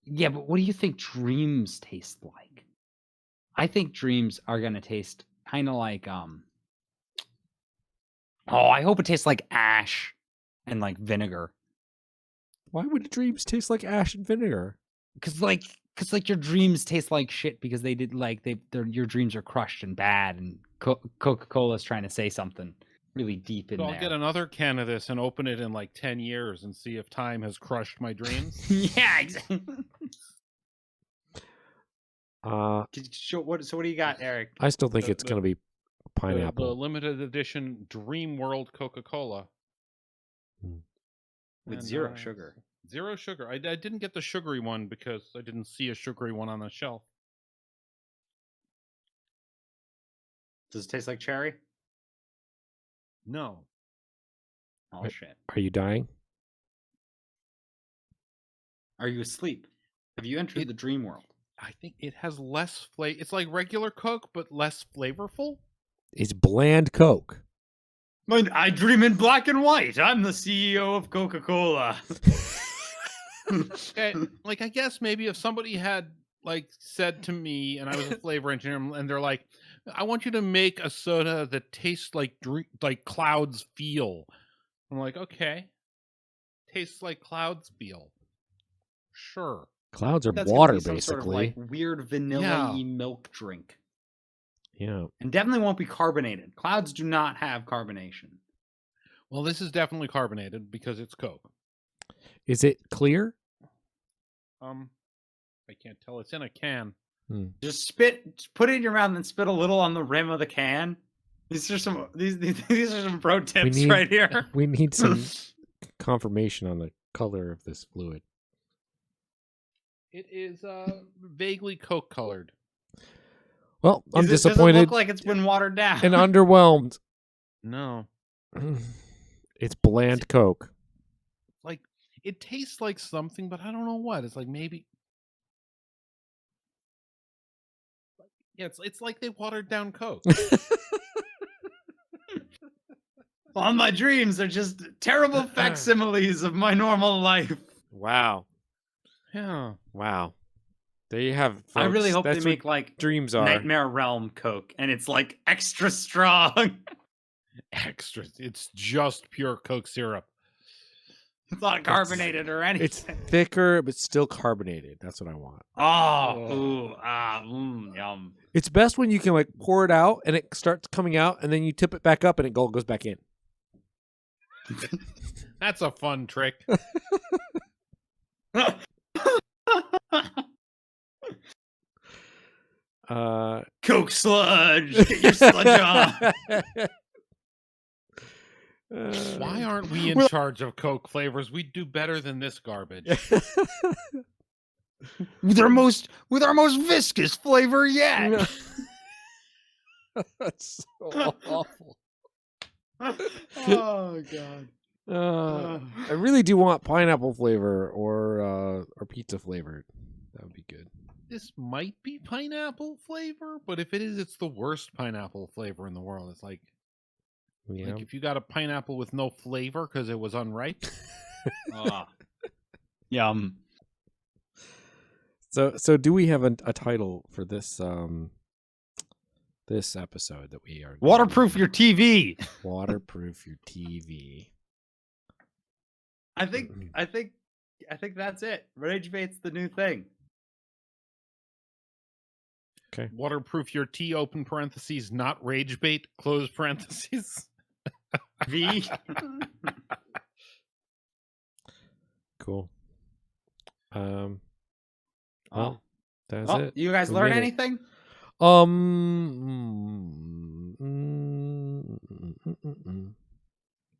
[SPEAKER 5] Yeah, but what do you think dreams taste like? I think dreams are gonna taste kind of like Oh, I hope it tastes like ash and like vinegar.
[SPEAKER 1] Why would dreams taste like ash and vinegar?
[SPEAKER 5] Cause like your dreams taste like shit because they did like your dreams are crushed and bad and Coca-Cola's trying to say something really deep in
[SPEAKER 2] So
[SPEAKER 5] there.
[SPEAKER 2] I'll get another can of this and open it in like 10 years and see if time has crushed my dreams.
[SPEAKER 3] Yeah, exactly.
[SPEAKER 1] Uh,
[SPEAKER 3] So what do you got, Eric?
[SPEAKER 1] I still think
[SPEAKER 2] The-
[SPEAKER 1] it's gonna be
[SPEAKER 2] The
[SPEAKER 1] pineapple.
[SPEAKER 2] limited edition Dream World Coca-Cola.
[SPEAKER 3] With
[SPEAKER 2] And,
[SPEAKER 3] zero sugar.
[SPEAKER 2] Zero sugar. I didn't get the sugary one because I didn't see a sugary one on the shelf.
[SPEAKER 3] Does it taste like cherry?
[SPEAKER 2] No.
[SPEAKER 3] Oh
[SPEAKER 1] Right.
[SPEAKER 3] shit.
[SPEAKER 1] Are you dying?
[SPEAKER 3] Are you asleep? Have you entered the dream world?
[SPEAKER 2] I think it has less flavor. It's like regular Coke, but less flavorful.
[SPEAKER 1] It's bland Coke.
[SPEAKER 3] I dream in black and white. I'm the CEO of Coca-Cola.
[SPEAKER 2] Like, I guess maybe if somebody had like said to me, and I was a flavor engineer, and they're like, "I want you to make a soda that tastes like clouds feel." I'm like, okay, tastes like clouds feel. Sure.
[SPEAKER 1] Clouds are
[SPEAKER 3] That's gonna
[SPEAKER 1] water,
[SPEAKER 3] be some
[SPEAKER 1] basically.
[SPEAKER 3] sort of like weird vanilla-y milk drink.
[SPEAKER 1] Yeah.
[SPEAKER 3] And definitely won't be carbonated. Clouds do not have carbonation.
[SPEAKER 2] Well, this is definitely carbonated because it's Coke.
[SPEAKER 1] Is it clear?
[SPEAKER 2] I can't tell. It's in a can.
[SPEAKER 3] Just put it in your mouth and spit a little on the rim of the can. These are some these are some pro tips
[SPEAKER 1] need-
[SPEAKER 3] right here.
[SPEAKER 1] We need some confirmation on the color of this fluid.
[SPEAKER 2] It is vaguely Coke colored.
[SPEAKER 1] Well, I'm
[SPEAKER 3] Does it
[SPEAKER 1] disappointed
[SPEAKER 3] look like it's been watered down?
[SPEAKER 1] and underwhelmed.
[SPEAKER 2] No.
[SPEAKER 1] It's bland Coke.
[SPEAKER 2] Like, it tastes like something, but I don't know what. It's like maybe... Yeah, it's like they watered down Coke.
[SPEAKER 3] All my dreams are just terrible facsimiles of my normal life.
[SPEAKER 1] Wow.
[SPEAKER 2] Yeah.
[SPEAKER 1] Wow. There you have it, folks.
[SPEAKER 3] I really hope
[SPEAKER 1] That's
[SPEAKER 3] they
[SPEAKER 1] what
[SPEAKER 3] make like
[SPEAKER 1] dreams are.
[SPEAKER 3] Nightmare Realm Coke, and it's like extra strong.
[SPEAKER 2] Extra. It's just pure Coke syrup.
[SPEAKER 3] It's not carbonated or anything.
[SPEAKER 1] It's thicker, but still carbonated. That's what I want.
[SPEAKER 3] Yum.
[SPEAKER 1] It's best when you can like pour it out and it starts coming out, and then you tip it back up and it all goes back in.
[SPEAKER 2] That's a fun trick.
[SPEAKER 3] Coke sludge. Get your sludge on.
[SPEAKER 2] Why aren't we in charge of Coke flavors? We do better than this garbage.
[SPEAKER 3] With our most viscous flavor yet.
[SPEAKER 1] That's so awful.
[SPEAKER 3] Oh god.
[SPEAKER 1] I really do want pineapple flavor or pizza flavored. That would be good.
[SPEAKER 2] This might be pineapple flavor, but if it is, it's the worst pineapple flavor in the world. It's like if you got a pineapple with no flavor because it was unripe.
[SPEAKER 3] Yum.
[SPEAKER 1] So do we have a title for this this episode that we are
[SPEAKER 3] Waterproof your TV.
[SPEAKER 1] Waterproof your TV.
[SPEAKER 3] I think that's it. Rage bait's the new thing.
[SPEAKER 1] Okay.
[SPEAKER 2] Waterproof your tea, open parentheses, not rage bait, close parentheses.
[SPEAKER 3] V.
[SPEAKER 1] Cool. Well,
[SPEAKER 3] Oh.
[SPEAKER 1] that's
[SPEAKER 3] Oh,
[SPEAKER 1] it.
[SPEAKER 3] you guys
[SPEAKER 1] We
[SPEAKER 3] learn
[SPEAKER 1] made it.
[SPEAKER 3] anything?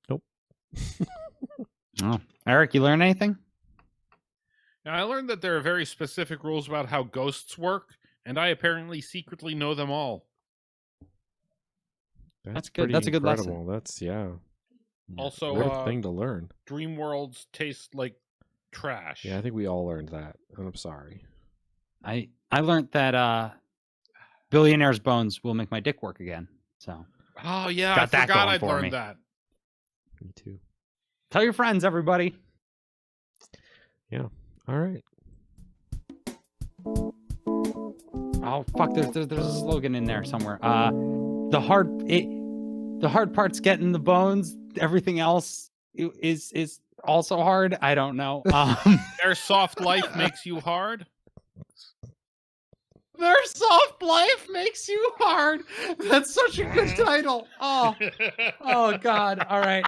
[SPEAKER 1] Nope.
[SPEAKER 5] Oh, Eric, you learn anything?
[SPEAKER 2] Now, I learned that there are very specific rules about how ghosts work, and I apparently secretly know them all.
[SPEAKER 5] That's good.
[SPEAKER 1] pretty
[SPEAKER 5] That's a good lesson.
[SPEAKER 1] incredible. That's
[SPEAKER 2] Also,
[SPEAKER 1] what a thing to learn.
[SPEAKER 2] dream worlds taste like trash.
[SPEAKER 1] Yeah, I think we all learned that, and I'm sorry.
[SPEAKER 5] I learned that billionaire's bones will make my dick work again. So
[SPEAKER 2] Oh, yeah,
[SPEAKER 5] Got
[SPEAKER 2] I
[SPEAKER 5] that
[SPEAKER 2] forgot
[SPEAKER 5] going
[SPEAKER 2] I'd
[SPEAKER 5] for
[SPEAKER 2] learned
[SPEAKER 5] me.
[SPEAKER 2] that.
[SPEAKER 1] Me too.
[SPEAKER 5] tell your friends, everybody.
[SPEAKER 1] All right.
[SPEAKER 5] Oh fuck! There's a slogan in there somewhere. The hard part's getting the bones. Everything else is also hard. I don't know.
[SPEAKER 2] Their soft life makes you hard.
[SPEAKER 3] Their soft life makes you hard. That's such a good title. Oh god. All right.